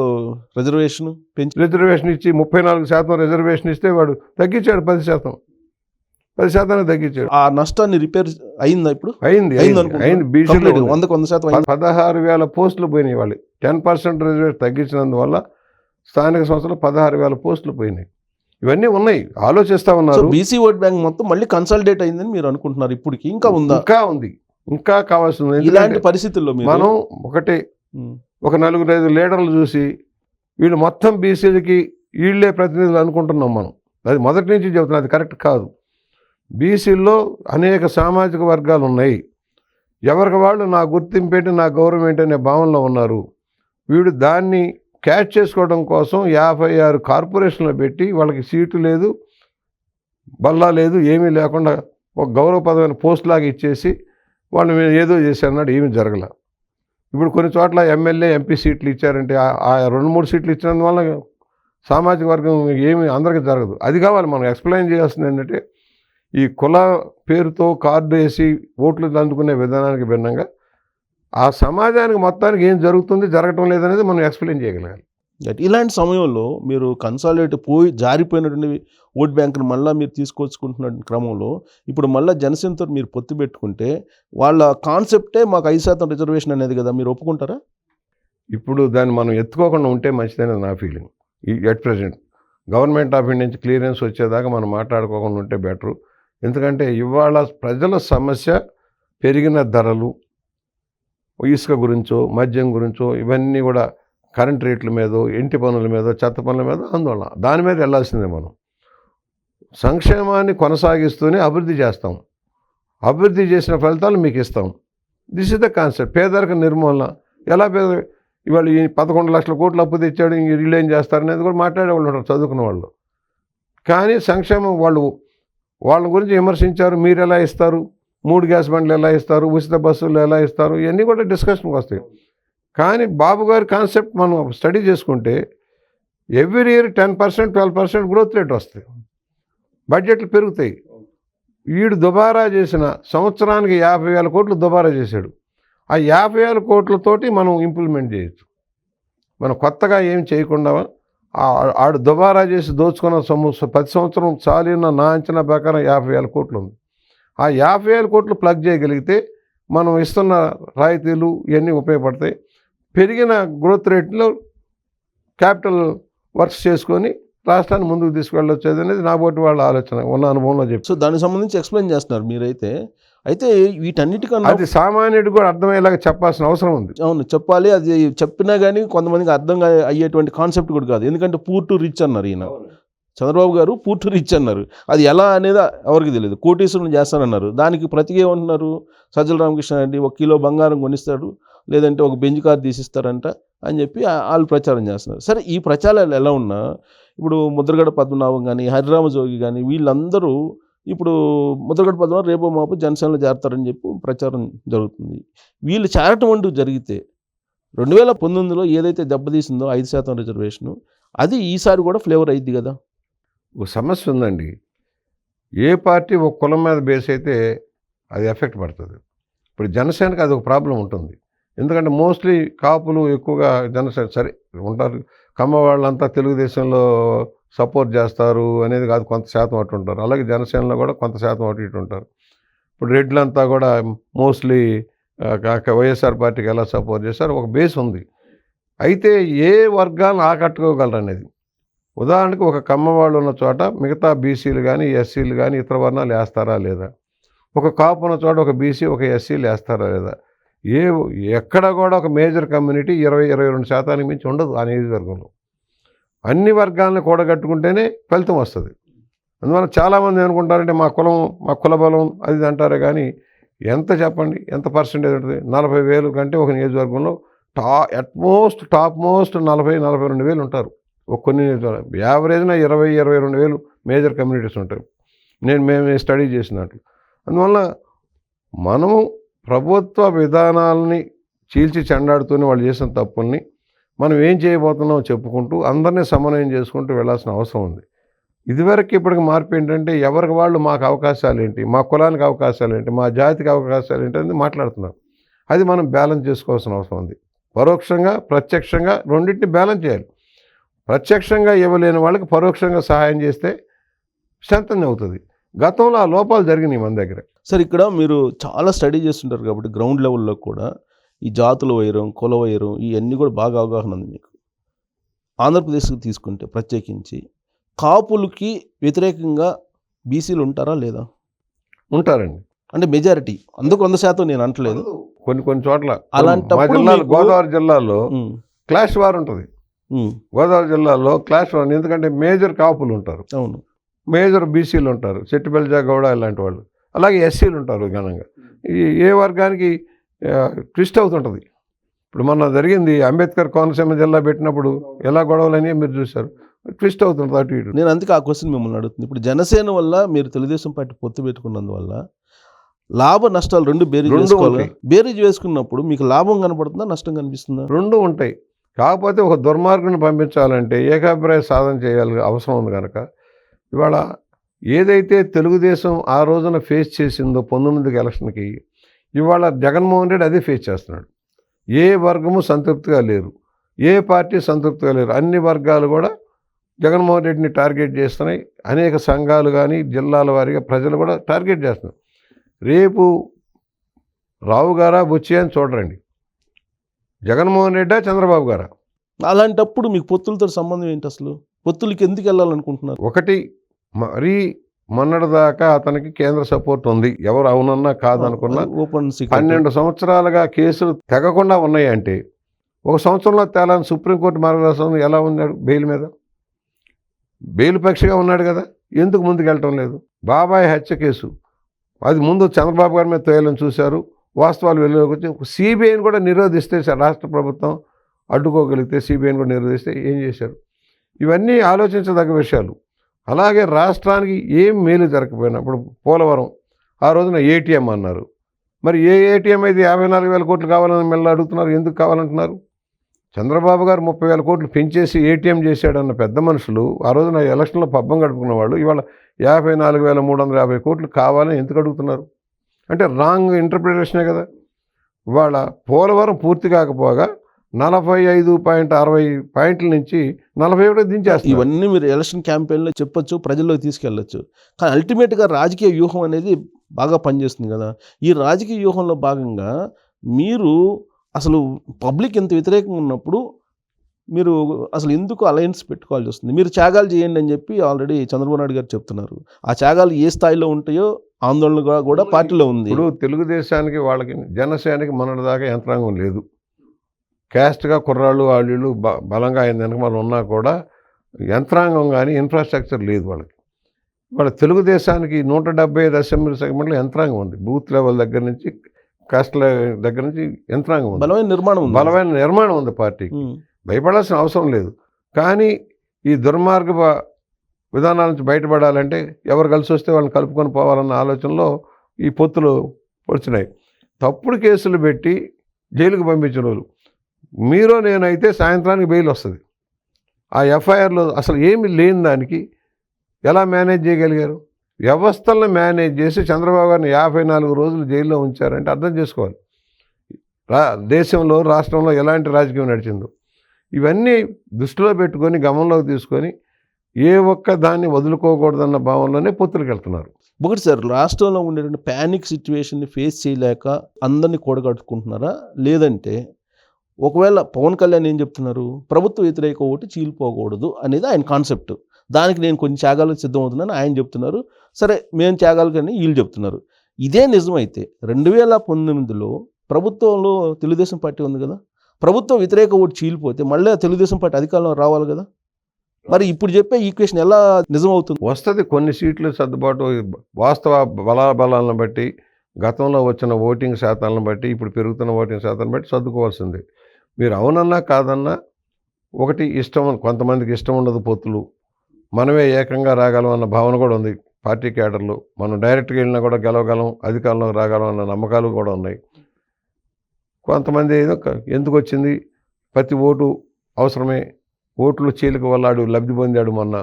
రిజర్వేషన్ పెంచి రిజర్వేషన్ ఇచ్చి 34% రిజర్వేషన్ ఇస్తే వాడు తగ్గించాడు 10% తగ్గించాడు. ఆ నష్టాన్ని రిపేర్ అయిందా? ఇప్పుడు అయింది. బీసీలో 100% 16,000 పోస్టులు పోయినాయి. వాళ్ళు 10% రిజర్వేషన్ తగ్గించినందువల్ల స్థానిక సంస్థలు 16,000 పోస్టులు పోయినాయి. ఇవన్నీ ఉన్నాయి, ఆలోచిస్తా ఉన్నారు. బీసీ ఓట్ బ్యాంక్ మొత్తం మళ్ళీ కన్సాలిడేట్ అయిందని మీరు అనుకుంటున్నారు? ఇప్పటికి ఇంకా ఉందా? ఇంకా ఉంది, ఇంకా కావాల్సింది. ఇలాంటి పరిస్థితుల్లో మనం ఒక 4-5 లీడర్లు చూసి వీళ్ళు మొత్తం బీసీలకి వీళ్ళే ప్రతినిధులు అనుకుంటున్నాం మనం. అది మొదటి నుంచి చెబుతున్నాం, అది కరెక్ట్ కాదు. బీసీల్లో అనేక సామాజిక వర్గాలు ఉన్నాయి. ఎవరికి వాళ్ళు నా గుర్తింపు ఏంటి, నా గౌరవం ఏంటి అనే భావనలో ఉన్నారు. వీడు దాన్ని క్యాచ్ చేసుకోవడం కోసం 56 కార్పొరేషన్లు పెట్టి వాళ్ళకి సీటు లేదు, బల్లా లేదు, ఏమీ లేకుండా ఒక గౌరవప్రదమైన పోస్ట్ లాగా ఇచ్చేసి వాళ్ళు ఏదో చేశారన్నాడు. ఏమీ జరగల. ఇప్పుడు కొన్ని చోట్ల ఎమ్మెల్యే, ఎంపీ సీట్లు ఇచ్చారంటే ఆ 2-3 సీట్లు ఇచ్చినందువల్ల సామాజిక వర్గం ఏమి అందరికీ జరగదు. అది కావాలి మనం ఎక్స్ప్లెయిన్ చేయాల్సింది. ఏంటంటే ఈ కుల పేరుతో కార్డు వేసి ఓట్లు అందుకునే విధానానికి భిన్నంగా ఆ సమాజానికి మొత్తానికి ఏం జరుగుతుంది జరగటం లేదనేది మనం ఎక్స్ప్లెయిన్ చేయగలగాలి. ఇలాంటి సమయంలో మీరు కన్సాలిడేట్ పోయి జారిపోయినటువంటి ఓట్ బ్యాంక్ని మళ్ళీ మీరు తీసుకొచ్చుకుంటున్న క్రమంలో ఇప్పుడు మళ్ళీ జనసేనతో మీరు పొత్తు పెట్టుకుంటే వాళ్ళ కాన్సెప్టే మాకు 5% రిజర్వేషన్ అనేది కదా, మీరు ఒప్పుకుంటారా? ఇప్పుడు దాన్ని మనం ఎత్తుకోకుండా ఉంటే మంచిదనేది నా feeling. At present government of India నుంచి క్లియరెన్స్ వచ్చేదాకా మనం మాట్లాడుకోకుండా ఉంటే బెటరు. ఎందుకంటే ఇవాళ ప్రజల సమస్య పెరిగిన ధరలు, ఇసుక గురించో మద్యం గురించో ఇవన్నీ కూడా కరెంట్ రేట్ల మీదో ఇంటి పనుల మీదో చెత్త పనుల మీద ఆందోళన. దాని మీద వెళ్ళాల్సిందే. మనం సంక్షేమాన్ని కొనసాగిస్తూనే అభివృద్ధి చేస్తాం. అభివృద్ధి చేసిన ఫలితాలు మీకు ఇస్తాం. This is the concept. పేదరిక నిర్మూలన ఎలా ఇవాళ ఈ 11 లక్షల కోట్లు అప్పు తెచ్చాడు, వీళ్ళు ఏం చేస్తారనేది కూడా మాట్లాడేవాళ్ళు ఉంటారు చదువుకున్న వాళ్ళు. కానీ సంక్షేమం వాళ్ళ గురించి విమర్శించారు. మీరు ఎలా ఇస్తారు, 3 గ్యాస్ బండ్లు ఎలా ఇస్తారు, ఉచిత బస్సులు ఎలా ఇస్తారు, ఇవన్నీ కూడా డిస్కషన్కి వస్తాయి. కానీ బాబు గారి కాన్సెప్ట్ మనం స్టడీ చేసుకుంటే ఎవ్రీ ఇయర్ 10% 12% గ్రోత్ రేట్ వస్తాయి, బడ్జెట్లు పెరుగుతాయి. వీడు దుబారా చేసిన సంవత్సరానికి 50,000 కోట్లు దుబారా చేశాడు. ఆ 50,000 కోట్లతోటి మనం ఇంప్లిమెంట్ చేయొచ్చు. మనం కొత్తగా ఏం చేయకుండా ఆడు దుబారా చేసి దోచుకున్న సొమ్ము 10 సంవత్సరం చాలిన నా అంచనా ప్రకారం 50,000 కోట్లు ఉంది. ఆ 50,000 కోట్లు ప్లగ్ చేయగలిగితే మనం ఇస్తున్న రాయితీలు ఇవన్నీ ఉపయోగపడతాయి. పెరిగిన గ్రోత్ రేట్లో క్యాపిటల్ వర్క్స్ చేసుకొని రాష్ట్రాన్ని ముందుకు తీసుకెళ్ళొచ్చేది అనేది నా పోటీ వాళ్ళ ఆలోచన ఉన్న అనుభవంలో చెప్పి. సో దానికి సంబంధించి ఎక్స్ప్లెయిన్ చేస్తున్నారు మీరైతే. అయితే వీటన్నిటికన్నా అది సామాన్యుడికి కూడా అర్థమయ్యేలాగా చెప్పాల్సిన అవసరం ఉంది. అవును, చెప్పాలి. అది చెప్పినా కానీ కొంతమందికి అర్థం అయ్యేటువంటి కాన్సెప్ట్ కూడా కాదు. ఎందుకంటే పూర్ టు రిచ్ అన్నారు ఈయన చంద్రబాబు గారు, పూర్ టు రిచ్ అన్నారు. అది ఎలా అనేది ఎవరికి తెలియదు. కోటీశ్వరుని చేస్తానన్నారు. దానికి ప్రతిగా ఏమంటున్నారు, సజ్జల రామకృష్ణారెడ్డి 1 కిలో బంగారం కొనిస్తాడు, లేదంటే ఒక బెంజ్ కార్ తీసిస్తారంట అని చెప్పి వాళ్ళు ప్రచారం చేస్తున్నారు. సరే, ఈ ప్రచారాలు ఎలా ఉన్నా ఇప్పుడు ముద్రగడ పద్మనాభం కానీ హరిరామ జోగి కానీ వీళ్ళందరూ ఇప్పుడు ముద్రగడ పద్మనాభం రేపో మాపు జనసేనలో చేరతారని చెప్పి ప్రచారం జరుగుతుంది. వీళ్ళు చేరటం అంటూ జరిగితే 2019లో ఏదైతే దెబ్బతీసిందో 5% రిజర్వేషను, అది ఈసారి కూడా ఫ్లేవర్ అయ్యిద్ది కదా. ఒక సమస్య ఉందండి. ఏ పార్టీ ఒక కులం మీద బేస్ అయితే అది ఎఫెక్ట్ పడుతుంది. ఇప్పుడు జనసేనకి అది ఒక ప్రాబ్లం ఉంటుంది. ఎందుకంటే మోస్ట్లీ కాపులు ఎక్కువగా జనసేన సరే ఉంటారు, కమ్మ వాళ్ళంతా తెలుగుదేశంలో సపోర్ట్ చేస్తారు అనేది కాదు, కొంత శాతం అటు ఉంటారు. అలాగే జనసేనలో కూడా కొంత శాతం అటు ఇటు ఉంటారు. ఇప్పుడు రెడ్లంతా కూడా మోస్ట్లీ వైఎస్ఆర్ పార్టీకి ఎలా సపోర్ట్ చేస్తారు, ఒక బేస్ ఉంది. అయితే ఏ వర్గాలను ఆకట్టుకోగలరు అనేది, ఉదాహరణకు ఒక కమ్మ వాళ్ళు ఉన్న చోట మిగతా బీసీలు కానీ ఎస్సీలు కానీ ఇతర వర్ణాలు వేస్తారా లేదా, ఒక కాపు ఉన్న చోట ఒక బీసీ ఒక ఎస్సీలు వేస్తారా లేదా, ఎక్కడ కూడా ఒక మేజర్ కమ్యూనిటీ 20-22% మించి ఉండదు ఆ నియోజకవర్గంలో. అన్ని వర్గాలను కూడగట్టుకుంటేనే ఫలితం వస్తుంది. అందువల్ల చాలామంది అనుకుంటారంటే మా కుల బలం అది అంటారే కానీ ఎంత చెప్పండి, ఎంత పర్సెంటేజ్ ఉంటుంది? 40,000 కంటే ఒక నియోజకవర్గంలో టాప్ మోస్ట్ 40-42,000 ఉంటారు. కొన్ని నియోజకవర్గం యావరేజ్న 20-22,000 మేజర్ కమ్యూనిటీస్ ఉంటాయి మేము స్టడీ చేసినట్లు. అందువల్ల మనము ప్రభుత్వ విధానాలని చీల్చి చెండాడుతూనే వాళ్ళు చేసిన తప్పుల్ని మనం ఏం చేయబోతున్నామో చెప్పుకుంటూ అందరినీ సమన్వయం చేసుకుంటూ వెళ్ళాల్సిన అవసరం ఉంది. ఇదివరకు ఇప్పటికి మార్పు ఏంటంటే ఎవరికి వాళ్ళు మాకు అవకాశాలు ఏంటి, మా కులానికి అవకాశాలు ఏంటి, మా జాతికి అవకాశాలు ఏంటి అనేది మాట్లాడుతున్నారు. అది మనం బ్యాలెన్స్ చేసుకోవాల్సిన అవసరం ఉంది. పరోక్షంగా ప్రత్యక్షంగా రెండింటిని బ్యాలెన్స్ చేయాలి. ప్రత్యక్షంగా ఇవ్వలేని వాళ్ళకి పరోక్షంగా సహాయం చేస్తే స్ట్రెంథన్ అవుతుంది. గతంలో ఆ లోపాలు జరిగినాయి మన దగ్గర. సార్, ఇక్కడ మీరు చాలా స్టడీ చేస్తుంటారు కాబట్టి గ్రౌండ్ లెవెల్లో కూడా ఈ జాతుల వైరం, కుల వైరం ఇవన్నీ కూడా బాగా అవగాహన ఉంది మీకు. ఆంధ్రప్రదేశ్కి తీసుకుంటే ప్రత్యేకించి కాపులకి వ్యతిరేకంగా బీసీలు ఉంటారా లేదా? ఉంటారండి. అంటే మెజారిటీ, అందుకు 100% నేను అంటలేదు. కొన్ని చోట్ల అలాంటప్పుడు గోదావరి జిల్లాలో క్లాష్ వార్ ఉంటుంది. గోదావరి జిల్లాలో క్లాష్ వార్, ఎందుకంటే మేజర్ కాపులు ఉంటారు, అవును, మేజర్ బీసీలు ఉంటారు, చెట్టిబెల్జా గౌడ ఇలాంటి వాళ్ళు, అలాగే ఎస్సీలు ఉంటారు ఘనంగా. ఏ వర్గానికి ట్విస్ట్ అవుతుంటుంది. ఇప్పుడు మొన్న జరిగింది అంబేద్కర్ కోనసీమ జిల్లా పెట్టినప్పుడు ఎలా గొడవలని మీరు చూశారు, ట్విస్ట్ అవుతుంటుంది అటు ఇటు. నేను అందుకే ఆ క్వశ్చన్ మిమ్మల్ని అడుగుతుంది. ఇప్పుడు జనసేన వల్ల మీరు తెలుగుదేశం పార్టీ పొత్తు పెట్టుకున్నందువల్ల లాభ నష్టాలు రెండు బేరీజ్ వేసుకున్నప్పుడు మీకు లాభం కనపడుతుందా, నష్టం కనిపిస్తుందా? రెండు ఉంటాయి. కాకపోతే ఒక దుర్మార్గుని పంపించాలంటే ఏకాభిప్రాయ సాధన చేయాలి అవసరం ఉంది కనుక ఇవాళ ఏదైతే తెలుగుదేశం ఆ రోజున ఫేస్ చేసిందో 19 ఎలక్షన్కి, ఇవాళ జగన్మోహన్ రెడ్డి అదే ఫేస్ చేస్తున్నాడు. ఏ వర్గము సంతృప్తిగా లేరు, ఏ పార్టీ సంతృప్తిగా లేరు. అన్ని వర్గాలు కూడా జగన్మోహన్ రెడ్డిని టార్గెట్ చేస్తున్నాయి. అనేక సంఘాలు కానీ జిల్లాల వారీగా ప్రజలు కూడా టార్గెట్ చేస్తున్నారు. రేపు రావు గారా బుచ్చి అని చూడరండి, జగన్మోహన్ రెడ్డా చంద్రబాబు గారా. అలాంటప్పుడు మీకు పొత్తులతో సంబంధం ఏంటి అసలు? పొత్తులకి ఎందుకు వెళ్ళాలనుకుంటున్నారు? ఒకటి, మరీ మొన్నటిదాకా అతనికి కేంద్ర సపోర్ట్ ఉంది, ఎవరు అవునన్నా కాదనుకున్నా. ఓపెన్ 12 సంవత్సరాలుగా కేసులు తెగకుండా ఉన్నాయి అంటే, ఒక సంవత్సరంలో తేలాని సుప్రీంకోర్టు మార్గదర్శనం ఎలా ఉన్నాడు? బెయిల్ మీద బెయిల్ పక్షిగా ఉన్నాడు కదా, ఎందుకు ముందుకు వెళ్ళటం లేదు? బాబాయ్ హత్య కేసు, అది ముందు చంద్రబాబు గారి మీద తేయాలని చూశారు, వాస్తవాలు వెలుగులోకి వచ్చి సిబిఐని కూడా నిరోధిస్తే, రాష్ట్ర ప్రభుత్వం అడ్డుకోగలిగితే సిబిఐని కూడా నిరోధిస్తే ఏం చేశారు? ఇవన్నీ ఆలోచించదగ్గ విషయాలు. అలాగే రాష్ట్రానికి ఏం మేలు జరగకపోయినా, ఇప్పుడు పోలవరం ఆ రోజున ఏటీఎం అన్నారు, మరి ఏ ఏటీఎం అయితే 54,000 కోట్లు కావాలని మళ్ళీ అడుగుతున్నారు, ఎందుకు కావాలంటున్నారు? చంద్రబాబు గారు 30,000 కోట్లు పెంచేసి ఏటీఎం చేశాడన్న పెద్ద మనుషులు ఆ రోజున ఎలక్షన్లో పబ్బం గడుపుకున్న వాళ్ళు ఇవాళ 54,350 కోట్లు కావాలని ఎందుకు అడుగుతున్నారు? అంటే రాంగ్ ఇంటర్ప్రిటేషనే కదా. ఇవాళ పోలవరం పూర్తి కాకపోగా 45.60 పాయింట్ల నుంచి 41 దించేస్తారు. ఇవన్నీ మీరు ఎలక్షన్ క్యాంపెయిన్లో చెప్పొచ్చు, ప్రజల్లోకి తీసుకెళ్ళచ్చు. కానీ అల్టిమేట్గా రాజకీయ వ్యూహం అనేది బాగా పనిచేస్తుంది కదా. ఈ రాజకీయ వ్యూహంలో భాగంగా మీరు అసలు పబ్లిక్ ఎంత వ్యతిరేకంగా ఉన్నప్పుడు మీరు అసలు ఎందుకు అలయన్స్ పెట్టుకోవాల్సి వస్తుంది? మీరు త్యాగాలు చేయండి అని చెప్పి ఆల్రెడీ చంద్రబాబు నాయుడు గారు చెప్తున్నారు. ఆ త్యాగాలు ఏ స్థాయిలో ఉంటాయో ఆందోళనగా కూడా పార్టీలో ఉంది. ఇప్పుడు తెలుగుదేశానికి వాళ్ళకి జనసేనకి మొన్నటిదాకా యంత్రాంగం లేదు. క్యాస్ట్గా కుర్రాళ్ళు వాళ్ళు బలంగా ఆయన వెనకమాల ఉన్నా కూడా యంత్రాంగం కానీ ఇన్ఫ్రాస్ట్రక్చర్ లేదు వాళ్ళకి. వాళ్ళ తెలుగుదేశానికి 175 అసెంబ్లీ సెగ్మెంట్లో యంత్రాంగం ఉంది. బూత్ లెవెల్ దగ్గర నుంచి కాస్ట్ల దగ్గర నుంచి యంత్రాంగం ఉంది, బలమైన నిర్మాణం ఉంది పార్టీకి. భయపడాల్సిన అవసరం లేదు. కానీ ఈ దుర్మార్గ విధానాల నుంచి బయటపడాలంటే ఎవరు కలిసి వస్తే వాళ్ళని కలుపుకొని పోవాలన్న ఆలోచనలో ఈ పొత్తులు వచ్చినాయి. తప్పుడు కేసులు పెట్టి జైలుకు పంపించిన వాళ్ళు మీరో నేనైతే సాయంత్రానికి బెయిల్ వస్తుంది. ఆ ఎఫ్ఐఆర్లో అసలు ఏమి లేని దానికి ఎలా మేనేజ్ చేయగలిగారు? వ్యవస్థలను మేనేజ్ చేసి చంద్రబాబు గారిని 54 రోజులు జైల్లో ఉంచారంటే అర్థం చేసుకోవాలి దేశంలో రాష్ట్రంలో ఎలాంటి రాజకీయం నడిచిందో. ఇవన్నీ దృష్టిలో పెట్టుకొని గమనంలోకి తీసుకొని ఏ ఒక్క దాన్ని వదులుకోకూడదన్న భావనలోనే పొత్తులకు వెళ్తున్నారు. ఒకటి సార్, రాష్ట్రంలో ఉండేటువంటి ప్యానిక్ సిచ్యువేషన్ని ఫేస్ చేయలేక అందరినీ కూడగట్టుకుంటున్నారా? లేదంటే ఒకవేళ పవన్ కళ్యాణ్ ఏం చెప్తున్నారు, ప్రభుత్వ వ్యతిరేక ఓటు చీలిపోకూడదు అనేది ఆయన కాన్సెప్ట్. దానికి నేను కొన్ని త్యాగాలకు సిద్ధమవుతున్నాను ఆయన చెప్తున్నారు. సరే మేము త్యాగాలు కానీ వీళ్ళు చెప్తున్నారు. ఇదే నిజమైతే 2019లో ప్రభుత్వంలో తెలుగుదేశం పార్టీ ఉంది కదా, ప్రభుత్వ వ్యతిరేక ఓటు చీలిపోతే మళ్ళీ తెలుగుదేశం పార్టీ అధికారంలో రావాలి కదా. మరి ఇప్పుడు చెప్పే ఈక్వేషన్ ఎలా నిజమవుతుంది? వస్తుంది. కొన్ని సీట్లు సర్దుబాటు వాస్తవ బలాలను బట్టి, గతంలో వచ్చిన ఓటింగ్ శాతాలను బట్టి, ఇప్పుడు పెరుగుతున్న ఓటింగ్ శాతాన్ని బట్టి సర్దుకోవాల్సిందే. మీరు అవునన్నా కాదన్నా ఒకటి ఇష్టం, కొంతమందికి ఇష్టం ఉండదు పొత్తులు, మనమే ఏకంగా రాగలం అన్న భావన కూడా ఉంది పార్టీ క్యాడర్లు. మనం డైరెక్ట్గా వెళ్ళినా కూడా గెలవగలం, అధికారంలోకి రాగలం అన్న నమ్మకాలు కూడా ఉన్నాయి. కొంతమంది ఏదో ఎందుకు వచ్చింది, ప్రతి ఓటు అవసరమే, ఓట్లు చీలిక వల్లాడు లబ్ధి పొందాడు మొన్న,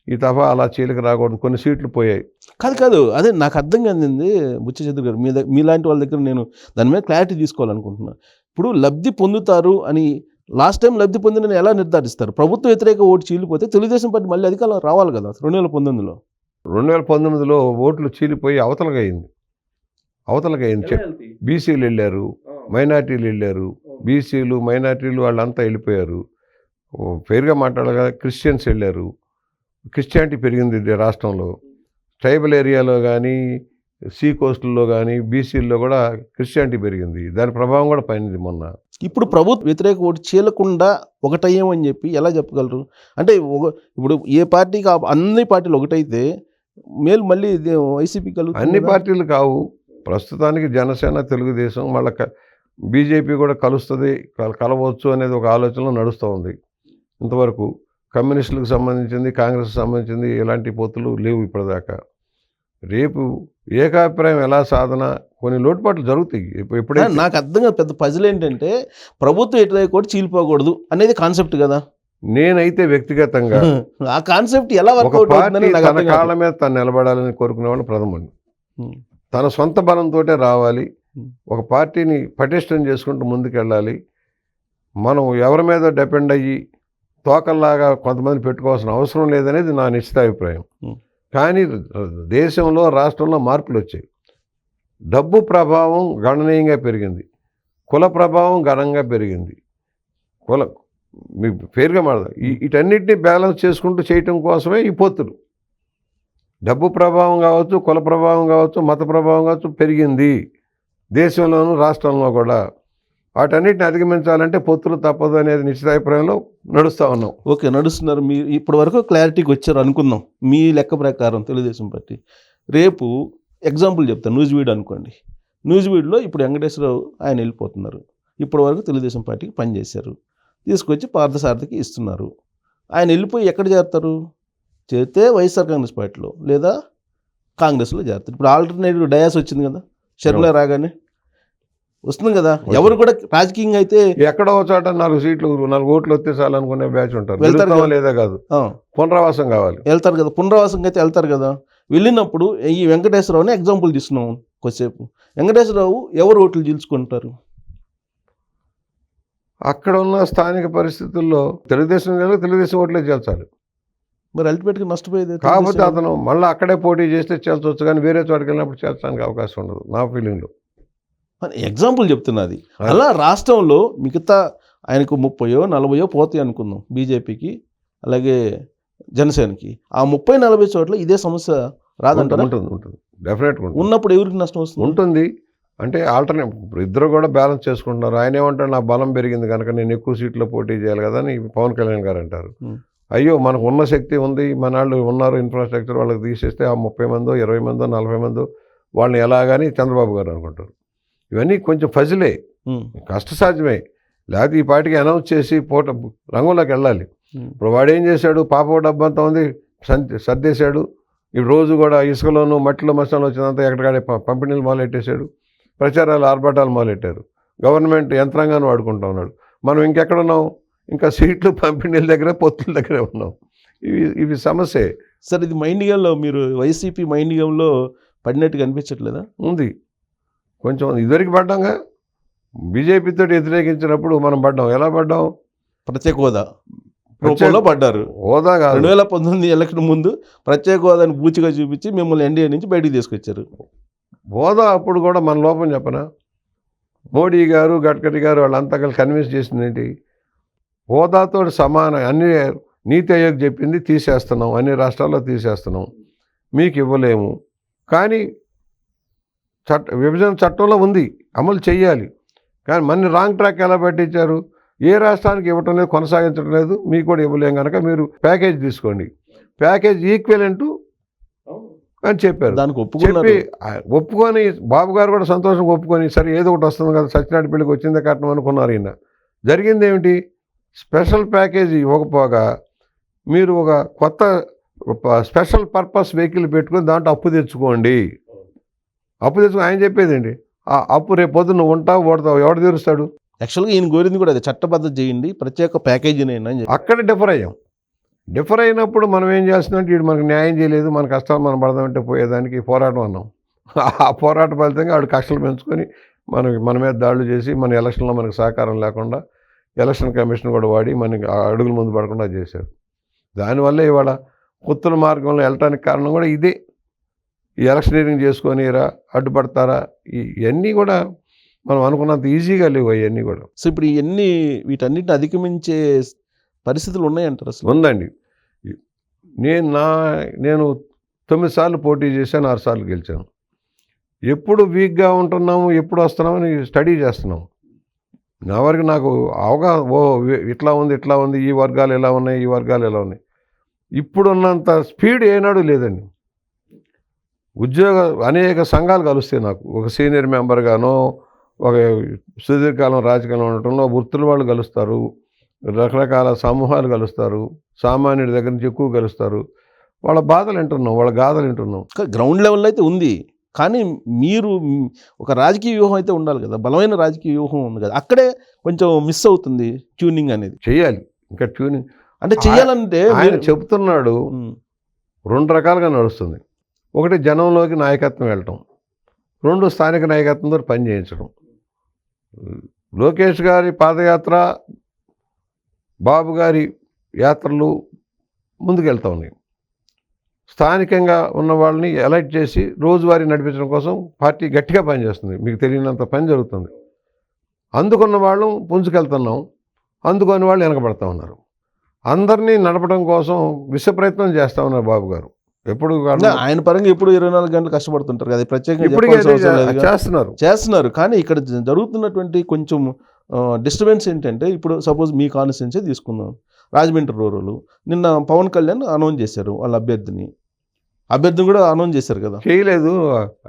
ఈ తఫా అలా చీలిక రాకూడదు, కొన్ని సీట్లు పోయాయి. కాదు అదే నాకు అర్థం కానింది బుచ్చ చంద్ర గారు, మీలాంటి వాళ్ళ దగ్గర నేను దాని మీద క్లారిటీ తీసుకోవాలనుకుంటున్నాను. ఇప్పుడు లబ్ధి పొందుతారు అని లాస్ట్ టైం లబ్ధి పొందిన ఎలా నిర్ధారిస్తారు? ప్రభుత్వ వ్యతిరేక ఓటు చీలిపోతే తెలుగుదేశం పార్టీ మళ్ళీ అధికారంలో రావాలి కదా 2019లో. 2019లో ఓట్లు చీలిపోయి అవతలగా అయింది. బీసీలు వెళ్ళారు, మైనార్టీలు వెళ్ళారు, బీసీలు మైనార్టీలు వాళ్ళంతా వెళ్ళిపోయారు. ఫెయిర్గా మాట్లాడగా క్రిస్టియన్స్ వెళ్ళారు, క్రిస్టియానిటీ పెరిగింది రాష్ట్రంలో. ట్రైబల్ ఏరియాలో కానీ సీ కోస్టుల్లో కానీ బీసీల్లో కూడా క్రిస్టియానిటీ పెరిగింది. దాని ప్రభావం కూడా పైనది మొన్న. ఇప్పుడు ప్రభుత్వ వ్యతిరేక ఓటు చీలకుండా ఒకటయ్యామని చెప్పి ఎలా చెప్పగలరు? అంటే ఇప్పుడు ఏ పార్టీకి అన్ని పార్టీలు ఒకటైతే మేలు మళ్ళీ వైసీపీ కలుగుతుంది. అన్ని పార్టీలు కావు, ప్రస్తుతానికి జనసేన, తెలుగుదేశం, మళ్ళీ బీజేపీ కూడా కలుస్తుంది, కలవచ్చు అనేది ఒక ఆలోచనలో నడుస్తూ ఉంది. ఇంతవరకు కమ్యూనిస్టులకు సంబంధించింది, కాంగ్రెస్కి సంబంధించింది ఎలాంటి పొత్తులు లేవు ఇప్పటిదాకా. రేపు ఏకాభిప్రాయం ఎలా సాధన, కొన్ని లోటుపాట్లు జరుగుతాయి. ఎప్పుడైతే నాకు అర్థం కాదు, పెద్ద పజిల్ ఏంటంటే ప్రభుత్వ వ్యతిరేక ఓటు చీలిపోకూడదు అనేది కాన్సెప్ట్ కదా. నేనైతే వ్యక్తిగతంగా ఆ కాన్సెప్ట్ ఎలా వర్కౌట్ అవుతుందని నాకు తన కాళ్ళ మీద తను నిలబడాలని కోరుకునే వాళ్ళు ప్రథముడు. తన సొంత బలంతో రావాలి, ఒక పార్టీని పటిష్టం చేసుకుంటూ ముందుకెళ్ళాలి. మనం ఎవరి మీద డిపెండ్ అయ్యి తోకల్లాగా కొంతమంది పెట్టుకోవాల్సిన అవసరం లేదనేది నా నిశ్చితాభిప్రాయం. కానీ దేశంలో రాష్ట్రంలో మార్పులు వచ్చాయి. డబ్బు ప్రభావం గణనీయంగా పెరిగింది. కుల ప్రభావం ఘనంగా పెరిగింది. మీకు ఫేర్గా మాడదాం. వీటన్నిటిని బ్యాలెన్స్ చేసుకుంటూ చేయటం కోసమే ఈ పొత్తులు. డబ్బు ప్రభావం కావచ్చు, కుల ప్రభావం కావచ్చు, మత ప్రభావం కావచ్చు పెరిగింది దేశంలోనూ రాష్ట్రంలో కూడా. వాటన్నిటిని అధిగమించాలంటే పొత్తులు తప్పదు అనేది నిశ్చితాభిప్రాయంలో నడుస్తూ ఉన్నాం. ఓకే, నడుస్తున్నారు. మీరు ఇప్పటి వరకు క్లారిటీకి వచ్చారు అనుకుందాం. మీ లెక్క ప్రకారం తెలుగుదేశం పార్టీ రేపు ఎగ్జాంపుల్ చెప్తాను. న్యూజివీడ్ అనుకోండి. న్యూజివీడ్లో ఇప్పుడు వెంకటేశ్వరరావు ఆయన వెళ్ళిపోతున్నారు. ఇప్పటి వరకు తెలుగుదేశం పార్టీకి పనిచేశారు. తీసుకొచ్చి పార్థసారథికి ఇస్తున్నారు. ఆయన వెళ్ళిపోయి ఎక్కడ చేరుతారు? చేరితే వైఎస్ఆర్ కాంగ్రెస్ పార్టీలో లేదా కాంగ్రెస్లో చేరుతారు. ఇప్పుడు ఆల్టర్నేటివ్ డయాస్ వచ్చింది కదా, షర్మిల రాగానే వస్తుంది కదా. ఎవరు కూడా రాజకీయంగా అయితే ఎక్కడో చోట 4 సీట్లు 4 ఓట్లు వస్తే చాలు అనుకునే బ్యాచ్ ఉంటారు. వెళ్తారా లేదా కాదు, పునరావాసం కావాలి, వెళ్తారు కదా. పునరావాసంగా అయితే వెళ్తారు కదా. వెళ్ళినప్పుడు ఈ వెంకటేశ్వరరావుని ఎగ్జాంపుల్ తీసుకున్నాం కొద్దిసేపు. వెంకటేశ్వరరావు ఎవరు ఓట్లు చీల్చుకుంటారు? అక్కడ ఉన్న స్థానిక పరిస్థితుల్లో తెలుగుదేశం ఓట్లే చేల్చాలి. మరి అల్టిమేట్గా నష్టపోయేది. కాకపోతే అతను మళ్ళీ అక్కడే పోటీ చేస్తే చేల్చవచ్చు, కానీ వేరే చోటుకి వెళ్ళినప్పుడు చేర్చడానికి అవకాశం ఉండదు నా ఫీలింగ్లో. ఎగ్జాంపుల్ చెప్తున్నది. అలా రాష్ట్రంలో మిగతా ఆయనకు 30-40 పోతాయి అనుకుందాం, బీజేపీకి అలాగే జనసేనకి. ఆ 30-40 చోట్ల ఇదే సమస్య రాదంటారా? ఉంటుంది డెఫినెట్గా. ఉన్నప్పుడు ఎవరికి నష్టం వస్తుంది? ఉంటుంది. అంటే ఆల్టర్నేట్ ఇద్దరు కూడా బ్యాలెన్స్ చేసుకుంటున్నారు. ఆయన ఏమంటారు, నా బలం పెరిగింది కనుక నేను ఎక్కువ సీట్లో పోటీ చేయాలి కదా అని పవన్ కళ్యాణ్ గారు అంటారు. అయ్యో మనకు ఉన్న శక్తి ఉంది, మన వాళ్ళు ఉన్నారు, ఇన్ఫ్రాస్ట్రక్చర్ వాళ్ళకి తీసేస్తే ఆ 30 మందో 20 మందో 40 మందో వాళ్ళని ఎలాగని చంద్రబాబు గారు అనుకుంటారు. ఇవన్నీ కొంచెం ఫజిలే, కష్టసాధ్యమే. లేకపోతే ఈ పార్టీకి అనౌన్స్ చేసి రంగంలోకి వెళ్ళాలి. ఇప్పుడు వాడు ఏం చేశాడు, పాప డబ్బంతా ఉంది సర్దేశాడు. ఇప్పుడు రోజు కూడా ఇసుకలోనూ మట్టిలో మసాలు వచ్చినంత ఎక్కడికాడే పంపిణీలు మొదలెట్టేశాడు. ప్రచారాలు ఆర్భాటాలు మొదలెట్టారు. గవర్నమెంట్ యంత్రాంగాన్ని వాడుకుంటా ఉన్నాడు. మనం ఇంకెక్కడున్నాం? ఇంకా సీట్లు పంపిణీల దగ్గర పొత్తుల దగ్గరే ఉన్నాం. ఇవి సమస్యే. సార్, ఇది మైండ్ గేమ్లో మీరు వైసీపీ మైండ్ గేమ్లో పడినట్టుగా అనిపించట్లేదా? ఉంది కొంచెం. ఇదివరకు పడ్డాంగా, బీజేపీతో వ్యతిరేకించినప్పుడు మనం పడ్డాం. ఎలా పడ్డాం? ప్రత్యేక హోదా రూపంలో పడ్డారు. హోదా కాదు, 2019 ఎలక్షన్ ముందు ప్రత్యేక హోదాని బూచిగా చూపించి మిమ్మల్ని ఎన్డీఏ నుంచి బయటికి తీసుకొచ్చారు. హోదా అప్పుడు కూడా మన లోపం చెప్పనా, మోడీ గారు గడ్కరీ గారు వాళ్ళంతా కలిసి కన్విన్స్ చేసింది ఏంటి, హోదాతో సమానం అన్ని నీతి ఆయోగ్ చెప్పింది తీసేస్తున్నాం, అన్ని రాష్ట్రాల్లో తీసేస్తున్నాం, మీకు ఇవ్వలేము. కానీ విభజన చట్టంలో ఉంది, అమలు చెయ్యాలి. కానీ మన రాంగ్ ట్రాక్ ఎలా పట్టించారు, ఏ రాష్ట్రానికి ఇవ్వటం లేదు, కొనసాగించడం లేదు, మీకు కూడా ఇవ్వలేం కనుక మీరు ప్యాకేజ్ తీసుకోండి, ప్యాకేజ్ ఈక్వలెంట్ అని చెప్పారు. దానికి చెప్పి ఒప్పుకొని బాబు గారు కూడా సంతోషంగా ఒప్పుకొని, సరే ఏదో ఒకటి వస్తుంది కదా, సత్యనారాయణ పెళ్లికి వచ్చిందే కట్నం అనుకున్నారు. ఈయన జరిగింది ఏమిటి, స్పెషల్ ప్యాకేజీ ఇవ్వకపోగా మీరు ఒక కొత్త స్పెషల్ పర్పస్ వెహికల్ పెట్టుకొని దాంట్లో అప్పు తెచ్చుకోండి. అప్పు తెచ్చుకుని ఆయన చెప్పేది ఏంటి, ఆ అప్పు రేపు పొద్దున్న నువ్వు ఉంటావు ఓడతావు, ఎవడు తీరుస్తాడు? యాక్చువల్గా ఈయన కోరింది కూడా అదే, చట్టబద్ధత చేయండి, ప్రత్యేక ప్యాకేజీనైనా అని చెప్పి. అక్కడ డిఫర్ అయ్యాం. డిఫర్ అయినప్పుడు మనం ఏం చేస్తున్నాం, వీడు మనకు న్యాయం చేయలేదు, మన కష్టాలు మనం పడదామంటే పోయేదానికి పోరాటం అన్నాం. ఆ పోరాట ఫలితంగా వాడు కష్టాలు పెంచుకొని మన మీద దాడులు చేసి మన ఎలక్షన్లో మనకు సహకారం లేకుండా ఎలక్షన్ కమిషన్ కూడా వాడి మనకి అడుగుల ముందు పడకుండా చేశారు. దానివల్ల ఇవాళ పొత్తుల మార్గంలో వెళ్ళటానికి కారణం కూడా ఇదే. ఈ ఎలక్షనీరింగ్ చేసుకొని అడ్డుపడతారా, ఇవన్నీ కూడా మనం అనుకున్నంత ఈజీగా లేవు అవన్నీ కూడా. సో ఇప్పుడు ఇవన్నీ వీటన్నిటిని అధిగమించే పరిస్థితులు ఉన్నాయంటారు అసలు? ఉందండి. నేను 9 సార్లు పోటీ చేశాను, 6 సార్లు గెలిచాను. ఎప్పుడు వీక్గా ఉంటున్నాము, ఎప్పుడు వస్తున్నామని స్టడీ చేస్తున్నాం. నా వరకు నాకు అవగాహన, ఇట్లా ఉంది, ఈ వర్గాలు ఎలా ఉన్నాయి, ఈ వర్గాలు ఎలా ఉన్నాయి. ఇప్పుడున్నంత స్పీడ్ ఏనాడు లేదండి. అనేక సంఘాలు కలుస్తాయి నాకు, ఒక సీనియర్ మెంబర్గానో, ఒక సుదీర్ఘకాలం రాజకీయంలో ఉండటంలో వృత్తుల వాళ్ళు కలుస్తారు, రకరకాల సమూహాలు కలుస్తారు, సామాన్యుడి దగ్గర నుంచి ఎక్కువ కలుస్తారు. వాళ్ళ బాధలు వింటున్నాం, వాళ్ళ గాథలు వింటున్నాం. గ్రౌండ్ లెవెల్లో అయితే ఉంది, కానీ మీరు ఒక రాజకీయ వ్యూహం అయితే ఉండాలి కదా, బలమైన రాజకీయ వ్యూహం ఉంది కదా, అక్కడే కొంచెం మిస్ అవుతుంది ట్యూనింగ్ అనేది. చేయాలి, ఇంకా ట్యూనింగ్ అంటే చేయాలంటే ఆయన చెప్తున్నాడు 2 రకాలుగా నడుస్తుంది. ఒకటి జనంలోకి నాయకత్వం వెళ్ళటం, రెండు స్థానిక నాయకత్వంతో పని చేయించడం. లోకేష్ గారి పాదయాత్ర, బాబు గారి యాత్రలు ముందుకెళ్తా ఉన్నాయి. స్థానికంగా ఉన్న వాళ్ళని ఎలక్ట్ చేసి రోజువారీ నడిపించడం కోసం పార్టీ గట్టిగా పనిచేస్తుంది. మీకు తెలియనంత పని జరుగుతుంది. అందుకున్న వాళ్ళు పుంజుకెళ్తున్నాం, అందుకొని వాళ్ళు వెనకబడతా ఉన్నారు. అందరినీ నడపడం కోసం విశ్వప్రయత్నం చేస్తూ ఉన్నారు బాబు గారు. ఎప్పుడు ఆయన పరంగా ఎప్పుడు 24 గంటలు కష్టపడుతుంటారు కదా, ప్రత్యేకంగా ఇప్పుడు చెప్పాల్సిన అవసరం లేదు కదా. చేస్తున్నారు. కానీ ఇక్కడ జరుగుతున్నటువంటి కొంచెం డిస్టర్బెన్స్ ఏంటంటే, ఇప్పుడు సపోజ్ మీ కాన్స్టిట్యున్సీ తీసుకుందాం, రాజమండ్రి రూరల్. నిన్న పవన్ కళ్యాణ్ అనౌన్స్ చేశారు వాళ్ళ అభ్యర్థిని కూడా అనౌన్స్ చేశారు కదా. చేయలేదు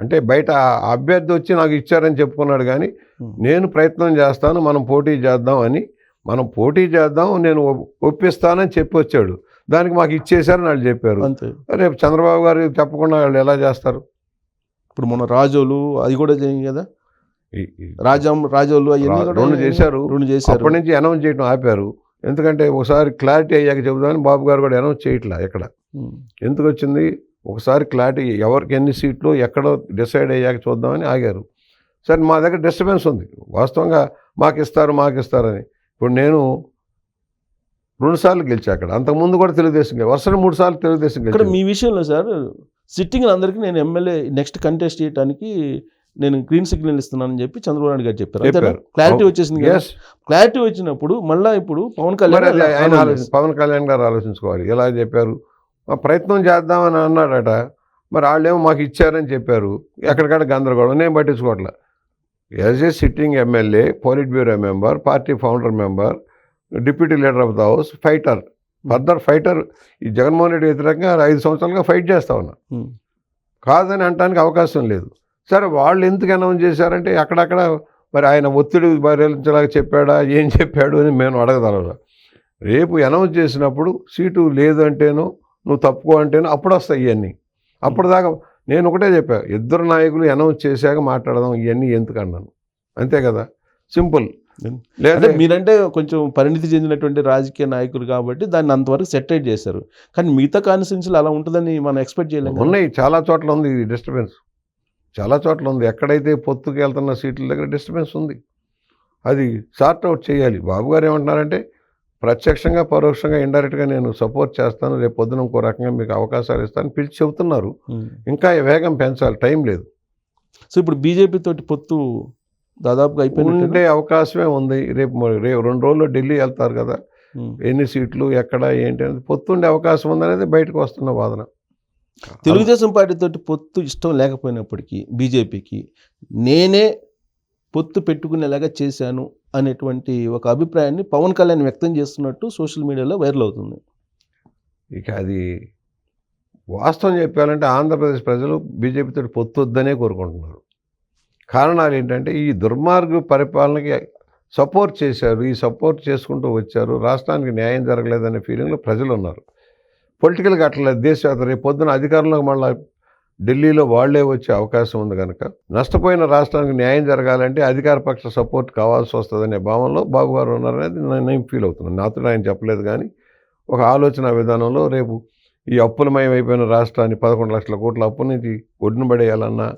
అంటే బయట అభ్యర్థి వచ్చి నాకు ఇచ్చారని చెప్పుకున్నాడు. కానీ నేను ప్రయత్నం చేస్తాను, మనం పోటీ చేద్దాం, నేను ఒప్పిస్తానని చెప్పి వచ్చాడు. దానికి మాకు ఇచ్చేశారని వాళ్ళు చెప్పారు. అంతే. రేపు చంద్రబాబు గారు చెప్పకుండా వాళ్ళు ఎలా చేస్తారు? ఇప్పుడు మన రాజోలు అది కూడా చేయం కదా, రాజోలు అవన్నీ కూడా రెండు చేశారు. అప్పటి నుంచి అనౌన్స్ చేయడం ఆపారు. ఎందుకంటే ఒకసారి క్లారిటీ అయ్యాక చెబుదామని బాబు గారు కూడా అనౌన్స్ చేయట్లా. ఎక్కడ ఎందుకు వచ్చింది? ఒకసారి క్లారిటీ ఎవరికి ఎన్ని సీట్లు ఎక్కడో డిసైడ్ అయ్యాక చూద్దామని ఆగారు. సరే, మా దగ్గర డిస్టర్బెన్స్ ఉంది వాస్తవంగా, మాకు ఇస్తారని. ఇప్పుడు నేను 2 సార్లు గెలిచా అక్కడ. అంతకుముందు కూడా తెలుగుదేశం వరుసగా 3 సార్లు తెలుగుదేశం ఇక్కడ మీ విషయంలో సార్, సిట్టింగ్ అందరికీ నేను ఎమ్మెల్యే నెక్స్ట్ కంటెస్ట్ చేయడానికి నేను గ్రీన్ సిగ్నల్ ఇస్తున్నానని చెప్పి చంద్రబాబు నాయుడు గారు చెప్పారు. క్లారిటీ వచ్చేసింది కదా. క్లారిటీ వచ్చినప్పుడు మళ్ళీ ఇప్పుడు పవన్ కళ్యాణ్ గారు ఆలోచించుకోవాలి. ఎలా చెప్పారు? ప్రయత్నం చేద్దామని అన్నాడట. మరి వాళ్ళేమో మాకు ఇచ్చారని చెప్పారు. ఎక్కడికక్కడ గందరగోళం. నేను పట్టించుకోవట్లే. As a sitting MLA, polit bureau member, party founder member, deputy leader of the house, fighter, further fighter. ఈ జగన్మోహన్ రెడ్డి వ్యతిరేకంగా 5 సంవత్సరాలుగా ఫైట్ చేస్తా ఉన్నా. కాదని అనడానికి అవకాశం లేదు. సరే, వాళ్ళు ఎందుకు అనౌన్స్ చేశారంటే అక్కడక్కడ మరి ఆయన ఒత్తిడి భరించలాగా చెప్పాడా, ఏం చెప్పాడు అని మేము అడగదల. రేపు అనౌన్స్ చేసినప్పుడు సీటు లేదు అంటేనో, నువ్వు తప్పుకో అంటేనో అప్పుడు వస్తాయి ఇవన్నీ. అప్పటిదాకా నేను ఒకటే చెప్పా, ఇద్దరు నాయకులు అనౌన్స్ చేశాక మాట్లాడదాం, ఇవన్నీ ఎందుకు అన్నాను. అంతే కదా, సింపుల్. లేదా మీరంటే కొంచెం పరిణితి చెందినటువంటి రాజకీయ నాయకులు కాబట్టి దాన్ని అంతవరకు సెటిల్ చేశారు. కానీ మిగతా కాన్స్టిట్యున్సీలు అలా ఉంటుందని మనం ఎక్స్పెక్ట్ చేయలేము. ఉన్నాయి, చాలా చోట్ల ఉంది డిస్టర్బెన్స్. చాలా చోట్ల ఉంది. ఎక్కడైతే పొత్తుకు వెళ్తున్న సీట్ల దగ్గర డిస్టర్బెన్స్ ఉంది. అది సార్ట్ అవుట్ చేయాలి. బాబు గారు ఏమంటున్నారంటే, ప్రత్యక్షంగా పరోక్షంగా ఇండైరెక్ట్గా నేను సపోర్ట్ చేస్తాను, రేపు పొద్దున ఇంకో రకంగా మీకు అవకాశాలు ఇస్తాను పిలిచి చెబుతున్నారు. ఇంకా వేగం పెంచాలి, టైం లేదు. సో ఇప్పుడు బీజేపీ తోటి పొత్తు దాదాపుగా అయిపోయిందంటే అవకాశమే ఉంది. రేపు 2 రోజుల్లో ఢిల్లీ వెళ్తారు కదా, ఎన్ని సీట్లు ఎక్కడ ఏంటి అనేది పొత్తుండే అవకాశం ఉందనేది బయటకు వస్తున్న వాదన. తెలుగుదేశం పార్టీ తోటి పొత్తు ఇష్టం లేకపోయినప్పటికీ బీజేపీకి నేనే పొత్తు పెట్టుకునేలాగా చేశాను అనేటువంటి ఒక అభిప్రాయాన్ని పవన్ కళ్యాణ్ వ్యక్తం చేస్తున్నట్టు సోషల్ మీడియాలో వైరల్ అవుతుంది. ఇక అది వాస్తవం చెప్పాలంటే ఆంధ్రప్రదేశ్ ప్రజలు బీజేపీతో పొత్తు వద్దనే కోరుకుంటున్నారు. కారణాలు ఏంటంటే, ఈ దుర్మార్గ పరిపాలనకి సపోర్ట్ చేశారు, ఈ సపోర్ట్ చేసుకుంటూ వచ్చారు, రాష్ట్రానికి న్యాయం జరగలేదనే ఫీలింగ్లో ప్రజలు ఉన్నారు. పొలిటికల్గా అట్లా దేశవ్యాప్త రేపు పొద్దున అధికారంలోకి మళ్ళీ ఢిల్లీలో వాళ్లే వచ్చే అవకాశం ఉంది కనుక నష్టపోయిన రాష్ట్రానికి న్యాయం జరగాలంటే అధికార పక్ష సపోర్ట్ కావాల్సి వస్తుందనే భావనలో బాబు గారు ఉన్నారనేది నేను ఫీల్ అవుతున్నాను. నాతో ఆయన చెప్పలేదు కానీ ఒక ఆలోచన విధానంలో రేపు ఈ అప్పులమయం అయిపోయిన రాష్ట్రాన్ని 11 లక్షల కోట్ల అప్పు నుంచి ఒడ్డున పడేయాలన్నా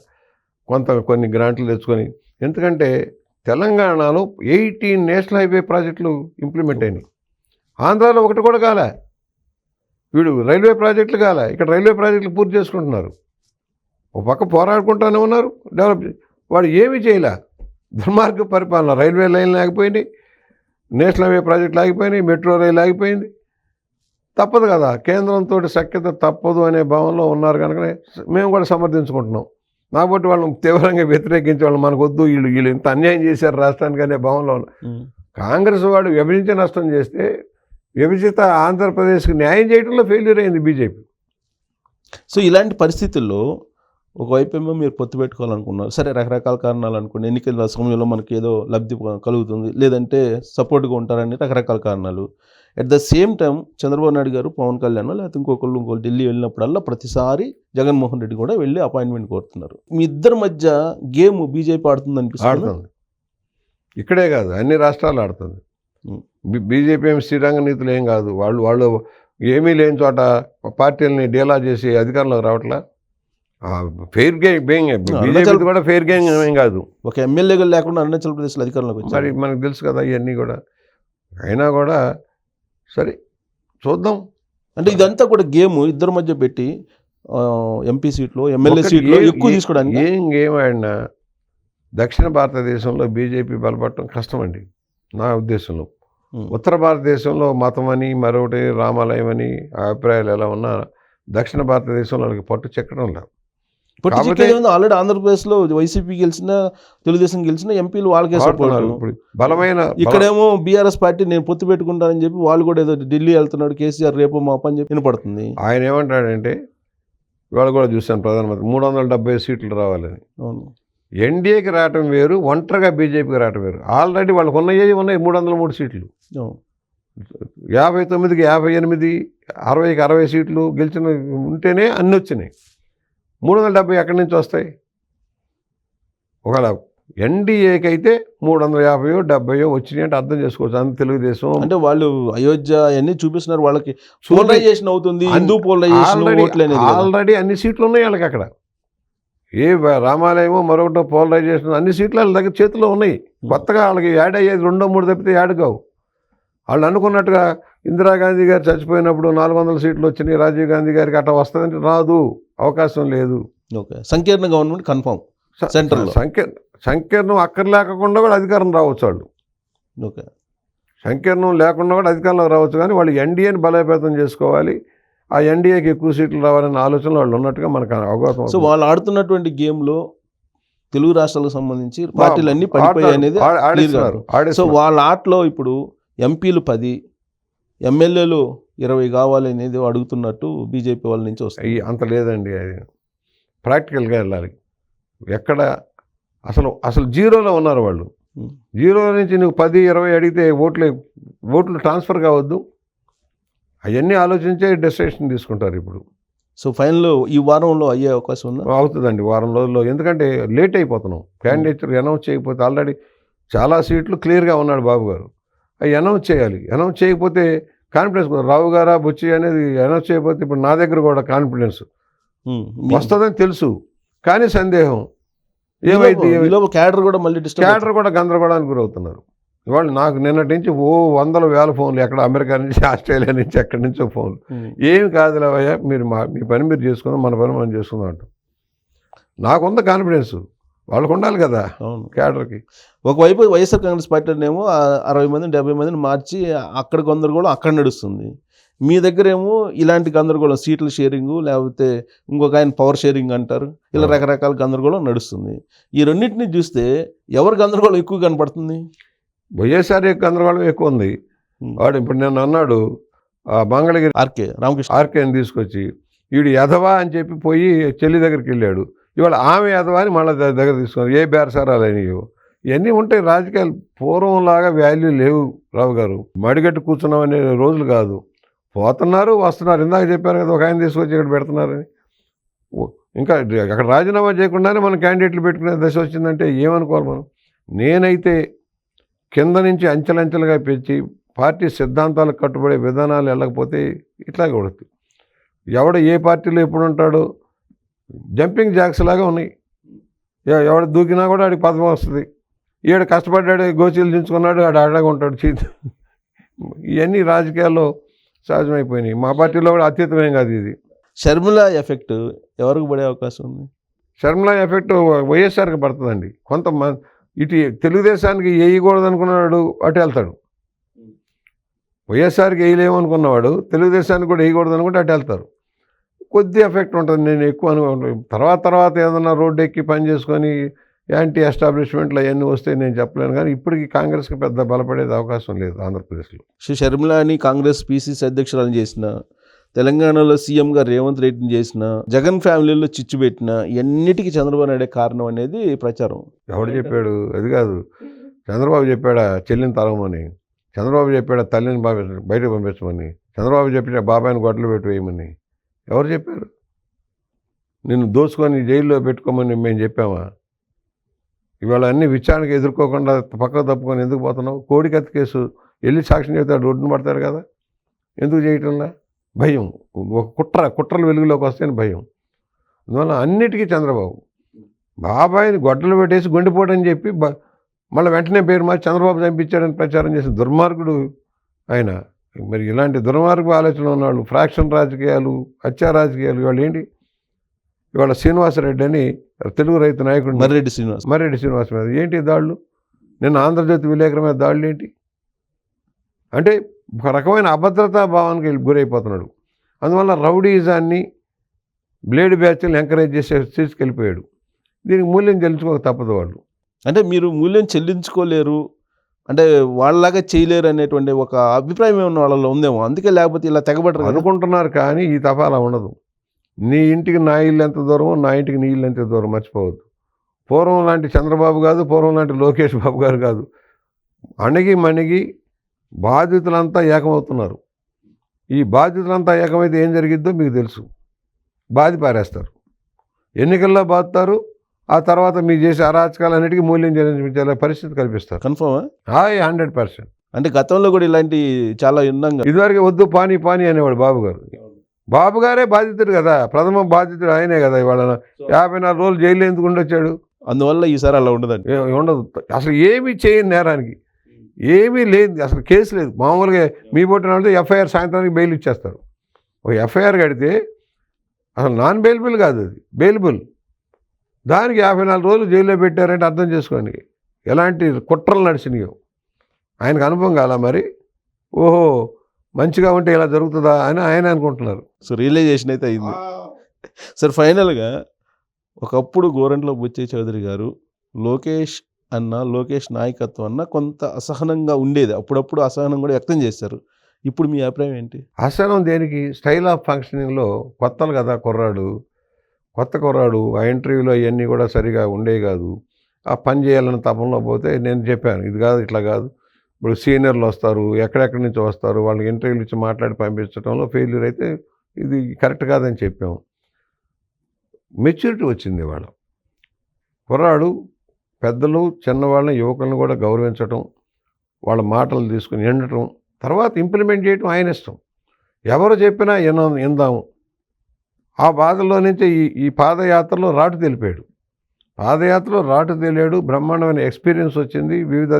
కొన్ని గ్రాంట్లు తెచ్చుకొని, ఎందుకంటే తెలంగాణలో 18 నేషనల్ హైవే ప్రాజెక్టులు ఇంప్లిమెంట్ అయినాయి. ఆంధ్రాలో ఒకటి కూడా కాలే. వీడు రైల్వే ప్రాజెక్టులు కాలే. ఇక్కడ రైల్వే ప్రాజెక్టులు పూర్తి చేసుకుంటున్నారు. ఒక పక్క పోరాడుకుంటూనే ఉన్నారు, డెవలప్ వాడు ఏమీ చేయలే. దుర్మార్గ పరిపాలన. రైల్వే లైన్లు ఆగిపోయినాయి, నేషనల్ హైవే ప్రాజెక్టులు ఆగిపోయినాయి, మెట్రో రైలు ఆగిపోయింది. తప్పదు కదా, కేంద్రంతో సఖ్యత తప్పదు అనే భావనలో ఉన్నారు కనుకనే మేము కూడా సమర్థించుకుంటున్నాం. కాబట్టి వాళ్ళని తీవ్రంగా వ్యతిరేకించే వాళ్ళు మనకు వద్దు, వీళ్ళు ఇంత అన్యాయం చేశారు రాష్ట్రానికి అనే భావనలో ఉన్నారు. కాంగ్రెస్ వాడు విభజించే నష్టం చేస్తే విభజిత ఆంధ్రప్రదేశ్కి న్యాయం చేయడంలో ఫెయిల్యూర్ అయింది బీజేపీ. సో ఇలాంటి పరిస్థితుల్లో ఒకవైపు ఏమో మీరు పొత్తు పెట్టుకోవాలనుకున్నారు, సరే రకరకాల కారణాలు అనుకోండి, ఎన్నికల సమయంలో మనకి ఏదో లబ్ధి కలుగుతుంది, లేదంటే సపోర్ట్గా ఉంటారని రకరకాల కారణాలు. At the same time Chandrababu Naidu గారు పవన్ కళ్యాణ్ లేకపోతే ఇంకొకళ్ళు ఢిల్లీ వెళ్ళినప్పుడల్లా ప్రతిసారి జగన్మోహన్ రెడ్డి కూడా వెళ్ళి అపాయింట్మెంట్ కోరుతున్నారు. మీ ఇద్దరి మధ్య గేమ్ బీజేపీ ఆడుతుంది అనిపిస్తుంది. ఇక్కడే కాదు, అన్ని రాష్ట్రాలు ఆడుతుంది. బీజేపీ ఏమి శ్రీరంగ నీతులు ఏం కాదు. వాళ్ళు ఏమీ లేని చోట పార్టీలని డీలా చేసి అధికారంలోకి రావట్లా. ఫెయిర్ గేమ్ బీజేపీ కూడా ఫెయిర్ గేమ్ ఏం కాదు. ఒక ఎమ్మెల్యేగా లేకుండా అరుణాచల్ ప్రదేశ్లో అధికారంలోకి వచ్చారు. మరి మనకు తెలుసు కదా ఇవన్నీ కూడా. అయినా కూడా సరే చూద్దాం. అంటే ఇదంతా కూడా గేమ్ ఇద్దరి మధ్య పెట్టి ఎంపీ సీట్లు ఎమ్మెల్యే సీట్లు ఎక్కువ తీసుకోవడానికి. ఏం గేమ్ ఆడినా దక్షిణ భారతదేశంలో బీజేపీ బలపడటం కష్టం అండి నా ఉద్దేశంలో. ఉత్తర భారతదేశంలో మతం అని మరొకటి రామాలయం అని అభిప్రాయాలు ఎలా ఉన్నా దక్షిణ భారతదేశంలో వాళ్ళకి పట్టు చెక్కడం లేదు. ఆల్రెడీ ఆంధ్రప్రదేశ్లో వైసీపీ గెలిచిన తెలుగుదేశం గెలిచిన ఎంపీలు వాళ్ళకే సపోర్ట్. బలమైన ఇక్కడేమో బీఆర్ఎస్ పార్టీ నేను పొత్తు పెట్టుకుంటానని చెప్పి వాళ్ళు కూడా ఏదో ఢిల్లీ వెళ్తున్నాడు కేసీఆర్ రేపు మాప అని చెప్పి వినపడుతుంది. ఆయన ఏమంటాడంటే ఇవాళ కూడా చూశాను ప్రధానమంత్రి 370 సీట్లు రావాలని. అవును, ఎన్డీఏకి రావటం వేరు, ఒంటరిగా బీజేపీకి రావటం వేరు. ఆల్రెడీ వాళ్ళకు ఉన్నాయి 303 సీట్లు. 59కి 58, 60కి 60 సీట్లు గెలిచిన ఉంటేనే అన్నీ వచ్చినాయి. 370 ఎక్కడి నుంచి వస్తాయి? ఒకవేళ ఎన్డీఏకి అయితే 350 70 వచ్చినాయి అంటే అర్థం చేసుకోవచ్చు. అంత తెలుగుదేశం అంటే వాళ్ళు అయోధ్య అన్ని చూపిస్తున్నారు, వాళ్ళకి పోలరైజేషన్ అవుతుంది, హిందూ పోలరైజేషన్ ఆల్రెడీ అన్ని సీట్లు ఉన్నాయి వాళ్ళకి. అక్కడ ఏ రామాలయమో మరొకటో పోలరైజేషన్ అన్ని సీట్లు వాళ్ళ దగ్గర చేతిలో ఉన్నాయి. కొత్తగా వాళ్ళకి యాడ్ అయ్యేది 2 3 తప్పితే యాడ్ కావు. వాళ్ళు అనుకున్నట్టుగా ఇందిరాగాంధీ గారు చచ్చిపోయినప్పుడు 400 సీట్లు వచ్చినాయి, రాజీవ్ గాంధీ గారికి అట్లా వస్తుందంటే రాదు, అవకాశం లేదు. ఓకే, సంకీర్ణ గవర్నమెంట్ కన్ఫర్మ్ సెంట్రల్ సంకీర్ణం అక్కర్లేకుండా కూడా అధికారం రావచ్చు వాళ్ళు. ఓకే, సంకీర్ణం లేకుండా కూడా అధికారంలోకి రావచ్చు. కానీ వాళ్ళు ఎన్డీఏని బలోపేతం చేసుకోవాలి, ఆ ఎన్డీఏకి ఎక్కువ సీట్లు రావాలనే ఆలోచనలో వాళ్ళు ఉన్నట్టుగా మనకు అవగాహన. సో వాళ్ళు ఆడుతున్నటువంటి గేమ్లో తెలుగు రాష్ట్రాలకు సంబంధించి పార్టీలు అన్ని పడిపోయాయి అనేది ఆడేస్తున్నారు. సో వాళ్ళ ఆటలో ఇప్పుడు ఎంపీలు 10 ఎమ్మెల్యేలు 20 కావాలి అనేది అడుగుతున్నట్టు బీజేపీ వాళ్ళ నుంచి వస్తాయి. అంత లేదండి, అది ప్రాక్టికల్గా వెళ్ళాలి. ఎక్కడ అసలు జీరోలో ఉన్నారు వాళ్ళు. జీరో నుంచి నువ్వు 10 20 అడిగితే ఓట్లు ట్రాన్స్ఫర్ కావద్దు. అవన్నీ ఆలోచించే డెసిషన్ తీసుకుంటారు ఇప్పుడు. సో ఫైనల్ ఈ వారంలో అయ్యే అవకాశం ఉందా? అవుతుందండి, వారం రోజుల్లో. ఎందుకంటే లేట్ అయిపోతున్నాం. క్యాండిడేట్ అనౌన్స్ చేయకపోతే ఆల్రెడీ చాలా సీట్లు క్లియర్గా ఉన్నాడు బాబు గారు. అవి అనౌన్స్ చేయాలి. అనౌన్స్ చేయకపోతే కాన్ఫిడెన్స్ రావు గారా బుచ్చి అనేది అనౌన్స్ చేయకపోతే ఇప్పుడు నా దగ్గర కూడా కాన్ఫిడెన్స్ వస్తుందని తెలుసు, కానీ సందేహం ఏమైంది. క్యాడర్ కూడా మళ్ళీ క్యాడర్ కూడా గందరగోళానికి గురవుతున్నారు. ఇవాళ నాకు నిన్నటి నుంచి 100,000 ఫోన్లు, ఎక్కడ అమెరికా నుంచి ఆస్ట్రేలియా నుంచి ఎక్కడి నుంచో ఫోన్లు. ఏమి కాదులేవయ్యా, మీరు మీ పని మీరు చేసుకుందాం, మన పని మనం చేసుకుందాం అంట. నాకుంది కాన్ఫిడెన్స్, వాళ్ళకు ఉండాలి కదా క్యాడర్కి. ఒకవైపు వైఎస్ఆర్ కాంగ్రెస్ పార్టీనేమో 60 మందిని 70 మందిని మార్చి అక్కడ గందరగోళం అక్కడ నడుస్తుంది. మీ దగ్గర ఏమో ఇలాంటి గందరగోళం సీట్ల షేరింగు, లేకపోతే ఇంకొక ఆయన పవర్ షేరింగ్ అంటారు, ఇలా రకరకాల గందరగోళం నడుస్తుంది. ఈ రెండింటిని చూస్తే ఎవరు గందరగోళం ఎక్కువ కనపడుతుంది? వైఎస్ఆర్ గందరగోళం ఎక్కువ ఉంది. వాడు ఇప్పుడు నేను అన్నాడు మంగళగిరి ఆర్కేని తీసుకొచ్చి వీడు యధవా అని చెప్పి పోయి చెల్లి దగ్గరికి వెళ్ళాడు. ఇవాళ ఆమె యధవా అని మళ్ళీ దగ్గర తీసుకున్నారు. ఏ బేరసారాలు అనేవి ఇవన్నీ ఉంటాయి. రాజకీయాలు పూర్వంలాగా వాల్యూ లేవు రావు గారు. మడిగట్టు కూర్చున్నాం అనే రోజులు కాదు. పోతున్నారు వస్తున్నారు. ఇందాక చెప్పారు కదా, ఒక ఆయన తీసుకొచ్చి ఇక్కడ పెడుతున్నారని. ఇంకా అక్కడ రాజీనామా చేయకుండానే మనం క్యాండిడేట్లు పెట్టుకునే దశ వచ్చిందంటే ఏమనుకోవాలి మనం? నేనైతే కింద నుంచి అంచెలంచెలుగా పెంచి పార్టీ సిద్ధాంతాలకు కట్టుబడే విధానాలు వెళ్ళకపోతే ఇట్లాగే కొడుతుంది. ఎవడ ఏ పార్టీలో ఎప్పుడు ఉంటాడో జంపింగ్ జాక్స్ లాగా ఉన్నాయి. ఎవడ దూకినా కూడా ఆడికి పదం వస్తుంది. ఈడు కష్టపడ్డాడు, గోచీలు దించుకున్నాడు, ఆడు అడగా ఉంటాడు. ఇవన్నీ రాజకీయాల్లో సహజమైపోయినాయి. మా పార్టీలో కూడా అత్యుత్తమేం కాదు ఇది. షర్మిల ఎఫెక్ట్ ఎవరికి పడే అవకాశం ఉంది? షర్మిల ఎఫెక్ట్ వైఎస్ఆర్కి పడుతుందండి. కొంతమంది ఇటు తెలుగుదేశానికి వేయకూడదు అనుకున్నాడు, అటు వెళ్తాడు. వైఎస్ఆర్కి వేయలేమనుకున్నవాడు తెలుగుదేశానికి కూడా వేయకూడదు అనుకుంటే అటు వెళ్తారు. కొద్ది ఎఫెక్ట్ ఉంటుంది. నేను ఎక్కువ తర్వాత ఏదన్నా రోడ్డు ఎక్కి పని చేసుకొని యాంటీ ఎస్టాబ్లిష్మెంట్లు అవన్నీ వస్తే నేను చెప్పలేను. కానీ ఇప్పటికీ కాంగ్రెస్కి పెద్ద బలపడేది అవకాశం లేదు ఆంధ్రప్రదేశ్లో. షర్మిలని కాంగ్రెస్ పిసిసి అధ్యక్షురాలు చేసిన, తెలంగాణలో సీఎంగా రేవంత్ రెడ్డిని చేసిన, జగన్ ఫ్యామిలీలో చిచ్చు పెట్టిన, ఎన్నిటికీ చంద్రబాబు నాయుడే కారణం అనేది ప్రచారం. ఎవడు చెప్పాడు? అది కాదు. చంద్రబాబు చెప్పాడా చెల్లిని తరమని? చంద్రబాబు చెప్పాడా తల్లిని బయటకు పంపించమని? చంద్రబాబు చెప్పిన బాబాయిని గొడ్డలు పెట్టి వేయమని? ఎవరు చెప్పారు? నిన్ను దోచుకొని జైల్లో పెట్టుకోమని మేము చెప్పామా? ఇవాళ అన్ని విచారణకు ఎదుర్కోకుండా పక్కకు తప్పుకొని ఎందుకు పోతున్నావు? కోడికత్తి కేసు వెళ్ళి సాక్ష్యం చెబుతాడు, రోడ్డును పడతాడు కదా, ఎందుకు చేయటంలా? భయం. ఒక కుట్రలు వెలుగులోకి వస్తేనే భయం. అందువల్ల అన్నిటికీ చంద్రబాబు. బాబాయిని గొడ్డలు పెట్టేసి గుండెపోటని చెప్పి మళ్ళీ వెంటనే పేరు మార్చి చంద్రబాబు చంపించాడని ప్రచారం చేసిన దుర్మార్గుడు ఆయన. మరి ఇలాంటి దుర్మార్గ ఆలోచనలు ఉన్నవాళ్ళు, ఫ్రాక్షన్ రాజకీయాలు, హత్యా రాజకీయాలు, ఇవాళ ఏంటి, ఇవాళ శ్రీనివాసరెడ్డి అని తెలుగు రైతు నాయకుడు మర్రెడ్డి శ్రీనివాస్ మీద ఏంటి దాడులు, నిన్న ఆంధ్రజ్యోతి విలేకరు మీద దాడులు ఏంటి అంటే ఒక రకమైన అభద్రతా భావానికి గురైపోతున్నాడు. అందువల్ల రౌడీజాన్ని, బ్లేడ్ బ్యాచ్లు ఎంకరేజ్ చేసే తీసుకెళ్ళిపోయాడు. దీనికి మూల్యం చెల్లించుకోక తప్పదు వాళ్ళు. అంటే మీరు మూల్యం చెల్లించుకోలేరు, అంటే వాళ్ళలాగా చేయలేరు అనేటువంటి ఒక అభిప్రాయం ఏమన్నా వాళ్ళలో ఉందేమో, అందుకే లేకపోతే ఇలా తెగబడరు అనుకుంటున్నారు. కానీ ఈ తప్ప అలా ఉండదు. నీ ఇంటికి నా ఇల్లు ఎంత దూరమో నా ఇంటికి నీ ఇల్లు ఎంత దూరం మర్చిపోవద్దు. పూర్వం లాంటి చంద్రబాబు కాదు, పూర్వం లాంటి లోకేష్ బాబు గారు కాదు. అణిగి మణిగి బాధితులంతా ఏకమవుతున్నారు. ఈ బాధితులంతా ఏకమైతే ఏం జరిగిద్దో మీకు తెలుసు. బాధి పారేస్తారు, ఎన్నికల్లో బాధతారు, ఆ తర్వాత మీరు చేసే అరాచకాలన్నిటికీ మూల్యం చెల్లించాలనే పరిస్థితి కల్పిస్తారు. కన్ఫర్మా? 100%. అంటే గతంలో కూడా ఇలాంటి చాలా ఉన్నాం. ఇదివరకు వద్దు పానీ పానీ అనేవాడు బాబు గారు. బాబు గారే బాధితుడు కదా, ప్రథమ బాధితుడు ఆయనే కదా. ఇవాళ 54 రోజులు జైలు ఎందుకు ఉండొచ్చాడు? అందువల్ల ఈసారి అలా ఉండదండి. ఉండదు. అసలు ఏమీ చేయని నేరానికి ఏమీ లేదు, అసలు కేసు లేదు. మామూలుగా మీ బొట్టిన అంటే ఎఫ్ఐఆర్ సాయంత్రానికి బెయిల్ ఇచ్చేస్తారు. ఒక ఎఫ్ఐఆర్ కడితే అసలు నాన్ బెయిలబుల్ కాదు, అది బెయిలబుల్. దానికి 54 రోజులు జైల్లో పెట్టారంటే అర్థం చేసుకోండి ఎలాంటి కుట్రలు నడిచినాయో. ఆయనకు అనుభవం కాలా మరి? ఓహో మంచిగా ఉంటే ఇలా జరుగుతుందా అని ఆయన అనుకుంటున్నారు. సో రియలైజేషన్ అయితే అయింది. సార్ ఫైనల్గా ఒకప్పుడు గోరంట్ల బుచ్చయ్య చౌదరి గారు లోకేష్ నాయకత్వం అన్న కొంత అసహనంగా ఉండేది, అప్పుడప్పుడు అసహనం కూడా వ్యక్తం చేశారు. ఇప్పుడు మీ అభిప్రాయం ఏంటి? అసహనం దేనికి? స్టైల్ ఆఫ్ ఫంక్షనింగ్లో కొత్తలు కదా కొత్త కుర్రాడు. ఆ ఇంటర్వ్యూలో అవన్నీ కూడా సరిగా ఉండేవి కాదు. ఆ పని చేయాలని తపంలో పోతే నేను చెప్పాను, ఇది కాదు ఇట్లా కాదు. ఇప్పుడు సీనియర్లు వస్తారు, ఎక్కడెక్కడి నుంచి వస్తారు, వాళ్ళకి ఇంటర్వ్యూలు ఇచ్చి మాట్లాడి పంపించడంలో ఫెయిల్యూర్ అయితే ఇది కరెక్ట్ కాదని చెప్పాము. మెచ్యూరిటీ వచ్చింది వాళ్ళ కుర్రాడు. పెద్దలు చిన్నవాళ్ళని, యువకులను కూడా గౌరవించటం, వాళ్ళ మాటలు తీసుకుని ఎండటం, తర్వాత ఇంప్లిమెంట్ చేయటం ఆయన ఇష్టం. ఎవరు చెప్పినా విందాము. ఆ బాధల్లో నుంచి ఈ పాదయాత్రలో రాటు తెలిపాడు. బ్రహ్మాండమైన ఎక్స్పీరియన్స్ వచ్చింది. వివిధ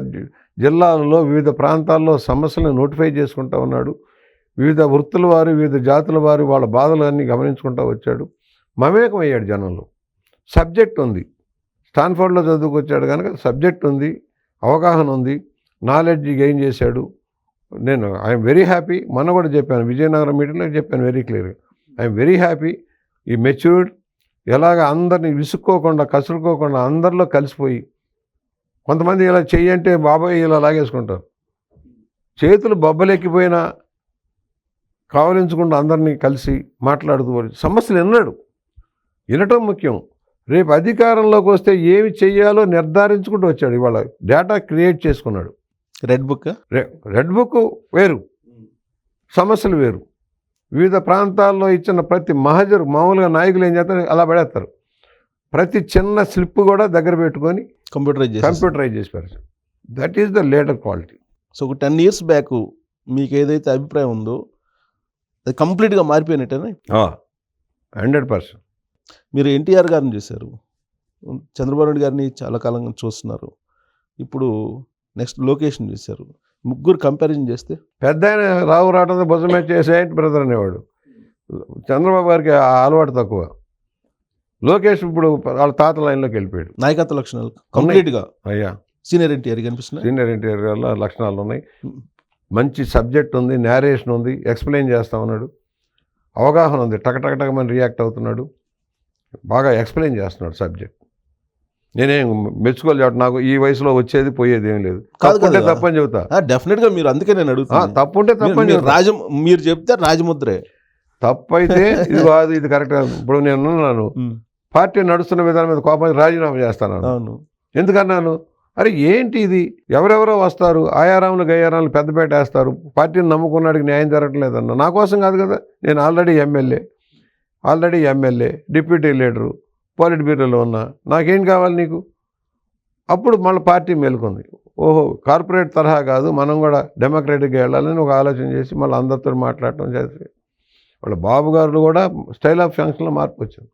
జిల్లాలలో, వివిధ ప్రాంతాల్లో సమస్యలను నోటిఫై చేసుకుంటూ ఉన్నాడు. వివిధ వృత్తుల వారు, వివిధ జాతుల వారు వాళ్ళ బాధలన్నీ గమనించుకుంటూ వచ్చాడు. మమేకం అయ్యాడు జనంలో. సబ్జెక్ట్ ఉంది, స్టాన్ఫోర్డ్లో చదువుకొచ్చాడు కనుక సబ్జెక్ట్ ఉంది, అవగాహన ఉంది, నాలెడ్జ్ గెయిన్ చేశాడు. I'm very happy. మొన్న కూడా చెప్పాను, విజయనగరం మీటింగ్లో చెప్పాను వెరీ క్లియర్గా. I'm very happy. ఈ మెచ్యూర్డ్ ఎలాగ అందరినీ విసుక్కోకుండా, కసురుకోకుండా అందరిలో కలిసిపోయి, కొంతమంది ఇలా చెయ్యంటే బాబాయ్ ఇలా లాగేసుకుంటారు. చేతులు బొబ్బలెక్కిపోయినా కావలించకుండా అందరినీ కలిసి మాట్లాడుతూ సమస్యలు వినటం ముఖ్యం. రేపు అధికారంలోకి వస్తే ఏమి చెయ్యాలో నిర్ధారించుకుంటూ వచ్చాడు. ఇవాళ డేటా క్రియేట్ చేసుకున్నాడు. రెడ్ బుక్ వేరు, సమస్యలు వేరు. వివిధ ప్రాంతాల్లో ఇచ్చిన ప్రతి మామూలుగా నాయకులు ఏం చేస్తారు, అలా పడేస్తారు. ప్రతి చిన్న స్లిప్ కూడా దగ్గర పెట్టుకొని కంప్యూటరైజ్ చేసి that is the leader quality. So ఒక 10 years బ్యాక్ మీకు ఏదైతే అభిప్రాయం ఉందో అది కంప్లీట్గా మారిపోయినట్టేనా? 100%. మీరు ఎన్టీఆర్ గారిని చూశారు, చంద్రబాబు నాయుడు గారిని చాలా కాలంగా చూస్తున్నారు, ఇప్పుడు నెక్స్ట్ లోకేష్ని చూశారు. ముగ్గురు కంపారిజన్ చేస్తే పెద్ద ఆయన రావడంతో భుజమే చేసేంటి బ్రదర్ అనేవాడు. చంద్రబాబు గారికి ఆ అలవాటు తక్కువ. లోకేష్ ఇప్పుడు వాళ్ళ తాత లైన్లోకి వెళ్ళిపోయాడు. నాయకత్వ లక్షణాలు కంప్లీట్గా అయ్యా సీనియర్ ఎన్టీఆర్ కనిపిస్తున్నాయి. సీనియర్ ఎన్టీఆర్ గారిలో లక్షణాలు ఉన్నాయి. మంచి సబ్జెక్ట్ ఉంది, నేరేషన్ ఉంది, ఎక్స్ప్లెయిన్ చేస్తా ఉన్నాడు, అవగాహన ఉంది, టకటకటకమని రియాక్ట్ అవుతున్నాడు, బాగా ఎక్స్ప్లెయిన్ చేస్తున్నాడు సబ్జెక్ట్. నేనేం మెచ్చుకోవాలి, నాకు ఈ వయసులో వచ్చేది పోయేది ఏం లేదు. తప్పుంటే తప్పని చెబుతా. డెఫినెట్గా మీరు, అందుకే నేను అడుగుతాను, తప్పుంటే తప్పని మీరు చెప్తే రాజముద్రే. తప్పు అయితే ఇది కాదు, ఇది కరెక్ట్. ఇప్పుడు నేను ఉన్నాను, పార్టీ నడుస్తున్న విధానం మీద కోపం రాజీనామా చేస్తాను. ఎందుకన్నాను? అరే ఏంటి ఇది, ఎవరెవరో వస్తారు, ఆయారాములు గయ్యారాములు పెద్దపేట వేస్తారు, పార్టీని నమ్ముకున్నాడికి న్యాయం జరగట్లేదన్న. నా కోసం కాదు కదా, నేను ఆల్రెడీ ఎమ్మెల్యే, డిప్యూటీ లీడరు, పాలిట్ బ్యూరోలో ఉన్నా, నాకేం కావాలి నీకు? అప్పుడు మళ్ళీ పార్టీ మేలుకుంది. ఓహో కార్పొరేట్ తరహా కాదు, మనం కూడా డెమోక్రటిక్గా వెళ్ళాలని ఒక ఆలోచన చేసి మళ్ళీ అందరితో మాట్లాడటం చేసి వాళ్ళ బాబు గారు కూడా స్టైల్ ఆఫ్ ఫంక్షన్లో మార్పు వచ్చింది.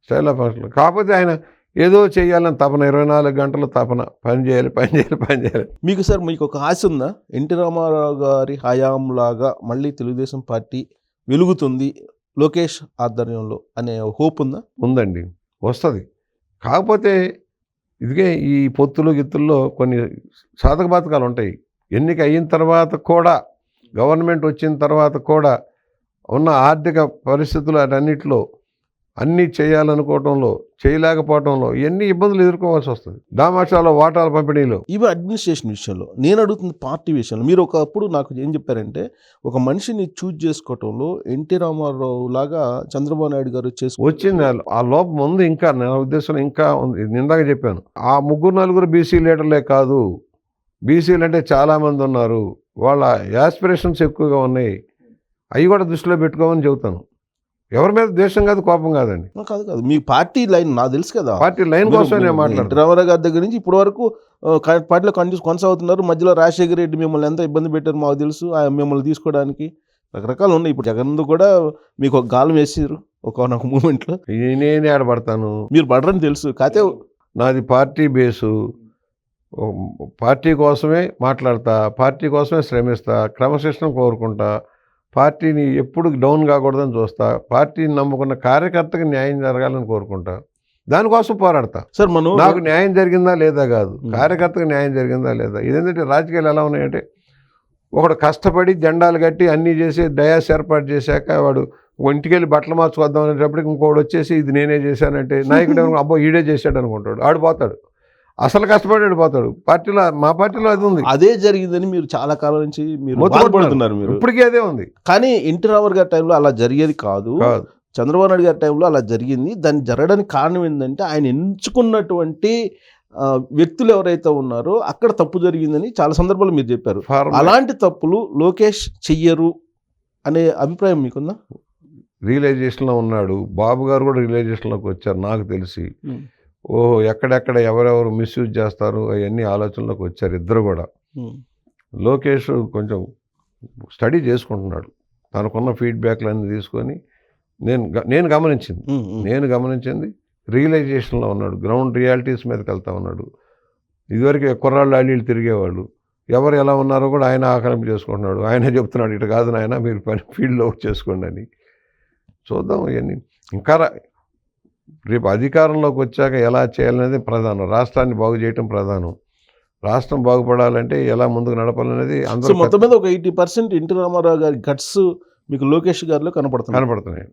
Style of function. కాకపోతే ఆయన ఏదో చేయాలని తపన, 24 గంటలు తపన, పని చేయాలి. మీకు ఒక ఆశ ఉందా? ఎన్టీ రామారావు గారి హయాంలాగా మళ్ళీ తెలుగుదేశం పార్టీ వెలుగుతుంది లోకేష్ ఆధ్వర్యంలో అనే హోప్ ఉందా? ఉందండి, వస్తుంది. కాకపోతే ఇదిగే ఈ పొత్తులు గిత్తుల్లో కొన్ని సాధక బాధకాలు ఉంటాయి. ఎన్నిక అయిన తర్వాత కూడా, గవర్నమెంట్ వచ్చిన తర్వాత కూడా ఉన్న ఆర్థిక పరిస్థితులు అన్నింటిలో అన్నీ చేయాలనుకోవటంలో, చేయలేకపోవటంలో ఎన్ని ఇబ్బందులు ఎదుర్కోవాల్సి వస్తుంది. దామాషాలో వాటాల పంపిణీలో. ఇవి అడ్మినిస్ట్రేషన్ విషయంలో. నేను అడుగుతుంది పార్టీ విషయంలో. మీరు ఒకప్పుడు నాకు ఏం చెప్పారంటే, ఒక మనిషిని చూజ్ చేసుకోవటంలో ఎన్టీ రామారావు లాగా చంద్రబాబు నాయుడు గారు వచ్చింది. ఆ లోపం ఉంది ఇంకా, నా ఉద్దేశంలో ఇంకా ఉంది. ఇందాక చెప్పాను, ఆ 3-4 బీసీ లీడర్లే కాదు, బీసీలు అంటే చాలామంది ఉన్నారు, వాళ్ళ యాస్పిరేషన్స్ ఎక్కువగా ఉన్నాయి, అవి కూడా దృష్టిలో పెట్టుకోమని చెబుతాను. ఎవరి మీద ద్వేషం కాదు, కోపం కాదండి. కాదు మీ పార్టీ లైన్ నాకు తెలుసు కదా. పార్టీ లైన్ కోసం నేను మాట్లాడుతాను. రామారావు గారి దగ్గర నుంచి ఇప్పటి వరకు పార్టీలో కొనసాగుతున్నారు. మధ్యలో రాజశేఖర రెడ్డి మిమ్మల్ని ఎంత ఇబ్బంది పెట్టారు మాకు తెలుసు. మిమ్మల్ని తీసుకోవడానికి రకరకాలు ఉన్నాయి. ఇప్పుడు జగన్ కూడా మీకు ఒక గాలం వేసారు ఒక మూమెంట్లో. నేనే ఆడబడతాను, మీరు పడరని తెలుసు. కాకపోతే నాది పార్టీ బేసు. పార్టీ కోసమే మాట్లాడతా, పార్టీ కోసమే శ్రమిస్తా, క్రమశిక్షణ కోరుకుంటా, పార్టీని ఎప్పుడు డౌన్ కాకూడదని చూస్తా, పార్టీని నమ్ముకున్న కార్యకర్తకి న్యాయం జరగాలని కోరుకుంటా, దానికోసం పోరాడతా. సార్ నాకు న్యాయం జరిగిందా లేదా కాదు, కార్యకర్తకు న్యాయం జరిగిందా లేదా. ఇదేంటంటే రాజకీయాలు ఎలా ఉన్నాయంటే, ఒకడు కష్టపడి జెండాలు కట్టి అన్నీ చేసి డయాస్ ఏర్పాటు చేశాక వాడు ఇంటికి వెళ్ళి బట్టలు మార్చుకొద్దాం అనేటప్పటికి ఇంకోటి వచ్చేసి ఇది నేనే చేశానంటే నాయకుడు అబ్బో ఈడే చేశాడు అనుకుంటాడు, ఆడిపోతాడు. అసలు కష్టపడి పోతాడు. పార్టీలో, మా పార్టీలో అది ఉంది. అదే జరిగిందని మీరు చాలా కాలం నుంచి బాధపడుతున్నారు. మీరు ఇప్పటికీ అదే ఉంది. కానీ ఎన్టీ రామారావు గారి టైంలో అలా జరిగేది కాదు. చంద్రబాబు నాయుడు గారి టైంలో అలా జరిగింది. దాన్ని జరగడానికి కారణం ఏంటంటే ఆయన ఎంచుకున్నటువంటి వ్యక్తులు ఎవరైతే ఉన్నారో అక్కడ తప్పు జరిగిందని చాలా సందర్భాలు మీరు చెప్పారు. అలాంటి తప్పులు లోకేష్ చెయ్యరు అనే అభిప్రాయం మీకుందా? రియలైజేషన్లో ఉన్నాడు. బాబు గారు కూడా రియలైజేషన్లోకి వచ్చారు నాకు తెలిసి. ఓహో, ఎక్కడెక్కడ ఎవరెవరు మిస్యూజ్ చేస్తారు అవన్నీ ఆలోచనలోకి వచ్చారు ఇద్దరు కూడా. లోకేష్ కొంచెం స్టడీ చేసుకుంటున్నాడు, తనకున్న ఫీడ్బ్యాక్లన్నీ తీసుకొని. నేను గమనించింది రియలైజేషన్లో ఉన్నాడు, గ్రౌండ్ రియాలిటీస్ మీదకి వెళ్తా ఉన్నాడు. ఇదివరకు కుర్రాళ్ళు అల్లీళ్ళు తిరిగేవాళ్ళు, ఎవరు ఎలా ఉన్నారో కూడా ఆయన ఆకలింపు చేసుకుంటున్నాడు. ఆయనే చెప్తున్నాడు, ఇటు కాదు నాయన మీరు పని ఫీల్డ్లో చేసుకోండి అని. చూద్దాం ఇవన్నీ. ఇంకా రేపు అధికారంలోకి వచ్చాక ఎలా చేయాలనేది ప్రధానం. రాష్ట్రాన్ని బాగు చేయటం ప్రధానం. రాష్ట్రం బాగుపడాలంటే ఎలా ముందుకు నడపాలనేది అందరూ. మొత్తం మీద ఒక 80% ఎన్టీ రామారావు గారి గట్స్ మీకు లోకేష్ గారిలో కనపడుతున్నాయి.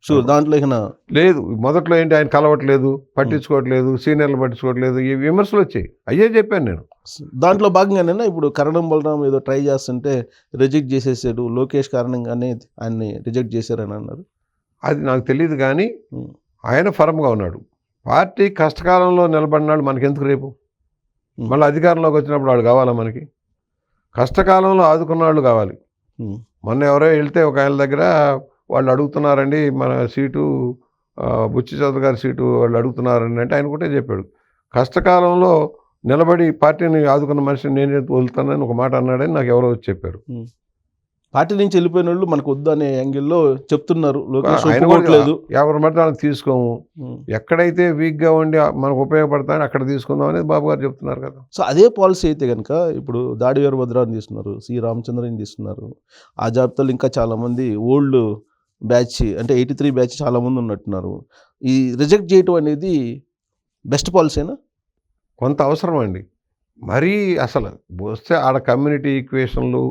సో దాంట్లో లేదు, మొదట్లో ఏంటి ఆయన కలవట్లేదు, పట్టించుకోవట్లేదు, సీనియర్లు పట్టించుకోవట్లేదు, ఈ విమర్శలు వచ్చాయి. అయ్యే చెప్పాను నేను. దాంట్లో భాగంగానే ఇప్పుడు కరణం బలరాం ఏదో ట్రై చేస్తుంటే రిజెక్ట్ చేసేసాడు, లోకేష్ కారణంగానే ఆయన్ని రిజెక్ట్ చేశారని అన్నారు. అది నాకు తెలియదు, కానీ ఆయన ఫర్మ్గా ఉన్నాడు. పార్టీ కష్టకాలంలో నిలబడినాడు, మనకెందుకు రేపు మళ్ళీ అధికారంలోకి వచ్చినప్పుడు వాడు కావాలా మనకి? కష్టకాలంలో ఆదుకున్న వాళ్ళు కావాలి. మొన్న ఎవరో వెళ్తే ఒక ఆయన దగ్గర వాళ్ళు అడుగుతున్నారండి మన సీటు, బుచ్చి చౌదరి గారి సీటు వాళ్ళు అడుగుతున్నారండి అంటే ఆయన కూడా చెప్పాడు, కష్టకాలంలో నిలబడి పార్టీని ఆదుకున్న మనిషిని నేను వదులుతానని ఒక మాట అన్నాడని నాకు ఎవరో వచ్చి చెప్పారు. పార్టీ నుంచి వెళ్ళిపోయిన వాళ్ళు మనకు వద్దు అనే యాంగిల్లో చెప్తున్నారు. ఎవరి మాట తీసుకోము, ఎక్కడైతే వీక్గా ఉండి మనకు ఉపయోగపడతాయని అక్కడ తీసుకుందాం అనేది బాబు గారు చెప్తున్నారు కదా. సో అదే పాలసీ అయితే కనుక ఇప్పుడు దాడి వీరభద్రాన్ని తీస్తున్నారు, సి రామచంద్రని తీస్తున్నారు, ఆ జాబితాలో ఇంకా చాలామంది ఓల్డ్ బ్యాచ్ అంటే 83 బ్యాచ్ చాలామంది ఉన్నట్టున్నారు. ఈ రిజెక్ట్ చేయటం అనేది బెస్ట్ పాలసీనా? కొంత అవసరం అండి. మరీ అసలు వస్తే ఆడ కమ్యూనిటీ ఈక్వేషన్లు,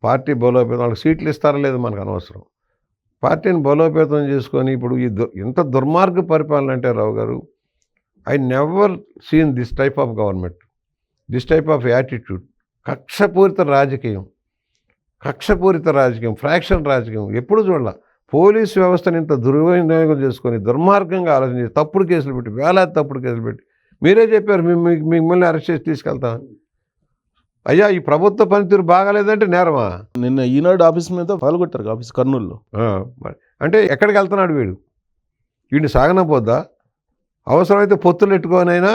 పార్టీ బలోపేతం, వాళ్ళకి సీట్లు ఇస్తారా లేదు మనకు అనవసరం. పార్టీని బలోపేతం చేసుకొని ఇప్పుడు ఇంత దుర్మార్గ పరిపాలన అంటే Rao garu, I never seen this type of government, this type of attitude. కక్షపూరిత రాజకీయం, ఫ్రాక్షన్ రాజకీయం ఎప్పుడు చూడాల. పోలీసు వ్యవస్థను ఇంత దుర్వినియోగం చేసుకొని దుర్మార్గంగా ఆలోచించి తప్పుడు కేసులు పెట్టి, వేలాది తప్పుడు కేసులు పెట్టి, మీరే చెప్పారు మిమ్మల్ని అరెస్ట్ చేసి తీసుకెళ్తామని. అయ్యా ఈ ప్రభుత్వ పనితీరు బాగాలేదంటే నేరమా? నిన్న ఈనాడు ఆఫీస్ మీద పాల్గొట్టారు, ఆఫీస్ కర్నూలులో. అంటే ఎక్కడికి వెళ్తున్నాడు వీడిని సాగనపోద్దా? అవసరమైతే పొత్తులు పెట్టుకోనైనా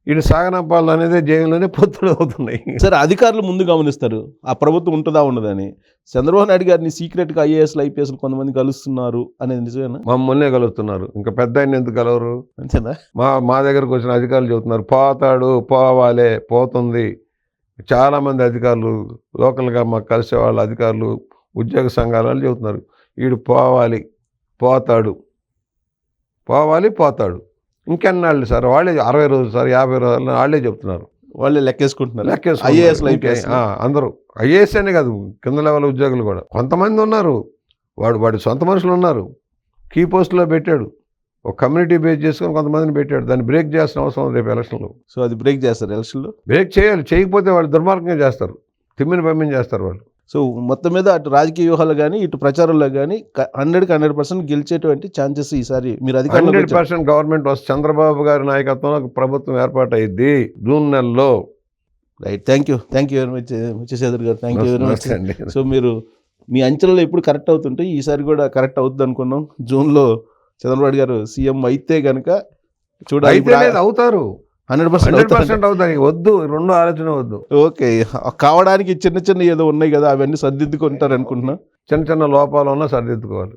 వీడు సాగనంపాలనేదే జైల్లోనే పొత్తులు అవుతున్నాయి. సరే అధికారులు ముందు గమనిస్తారు ఆ ప్రభుత్వం ఉంటుందా ఉండదని. చంద్రబాబు నాయుడు గారిని సీక్రెట్గా ఐఏఎస్లు ఐపీఎస్లు కొంతమంది కలుస్తున్నారు అనేది నిజమేనా? మమ్మల్నే కలుస్తున్నారు, ఇంకా పెద్ద ఆయన ఎందుకు కలవరు? అంతేనా? మా దగ్గరకు వచ్చిన అధికారులు చెబుతున్నారు, పోతాడు, పోవాలే, పోతుంది. చాలామంది అధికారులు లోకల్గా మాకు కలిసే వాళ్ళ అధికారులు, ఉద్యోగ సంఘాల వాళ్ళు చెబుతున్నారు, వీడు పోవాలి, పోతాడు, పోతాడు. ఇంకెన్నాళ్ళు సార్? వాళ్ళే 60 రోజులు సార్, 50 రోజులు వాళ్ళే చెప్తున్నారు. వాళ్ళే లెక్కేసుకుంటున్నారు. లెక్కేసుకుంటున్నారు. ఐఏఎస్లు ఐపీఎస్లు. అందరూ ఐఏఎస్ అనే కాదు, కింద లెవెల్ ఉద్యోగులు కూడా కొంతమంది ఉన్నారు. వాడి సొంత మనుషులు ఉన్నారు, కీ పోస్టులో పెట్టాడు, ఒక కమ్యూనిటీ బేస్ చేసుకొని కొంతమందిని పెట్టాడు. దాన్ని బ్రేక్ చేయాల్సిన అవసరం రేపు ఎలక్షన్లో. సో అది బ్రేక్ చేస్తారు ఎలక్షన్లో. బ్రేక్ చేయాలి, చేయకపోతే వాళ్ళు దుర్మార్గంగా చేస్తారు, తిమ్మిని పంపిణీ చేస్తారు వాళ్ళు. సో మొత్తం మీద అటు రాజకీయ వ్యూహాలు కానీ ఇటు ప్రచారంలో కానీ 100% గెలిచేటువంటి ఛాన్సెస్ ఈసారి మీరు అధికారంలో 100% గవర్నమెంట్ వస్తే చంద్రబాబు గారి నాయకత్వంలో ఒక ప్రభుత్వం ఏర్పాటు అయ్యింది జూన్ నెలలో. Right. Thank you very much Vijayasekhar garu. Thank you very much. అండి. సో మీరు మీ అంచనాలు ఎప్పుడు కరెక్ట్ అవుతుంటే ఈసారి కూడా కరెక్ట్ అవుతుంది అనుకున్నాం. జూన్లో చంద్రబాబు గారు సీఎం అయితే కనుక చూడాలి. అయితే లేదు, అవుతారు, 100% అవుతారు. వద్దు, రెండో ఆలోచన వద్దు. ఓకే. కావడానికి చిన్న చిన్న ఏదో ఉన్నాయి కదా, అవన్నీ సర్దిద్దుకుంటారు అనుకుంటున్నా. చిన్న చిన్న లోపాలు ఉన్నా సరిదిద్దుకోవాలి.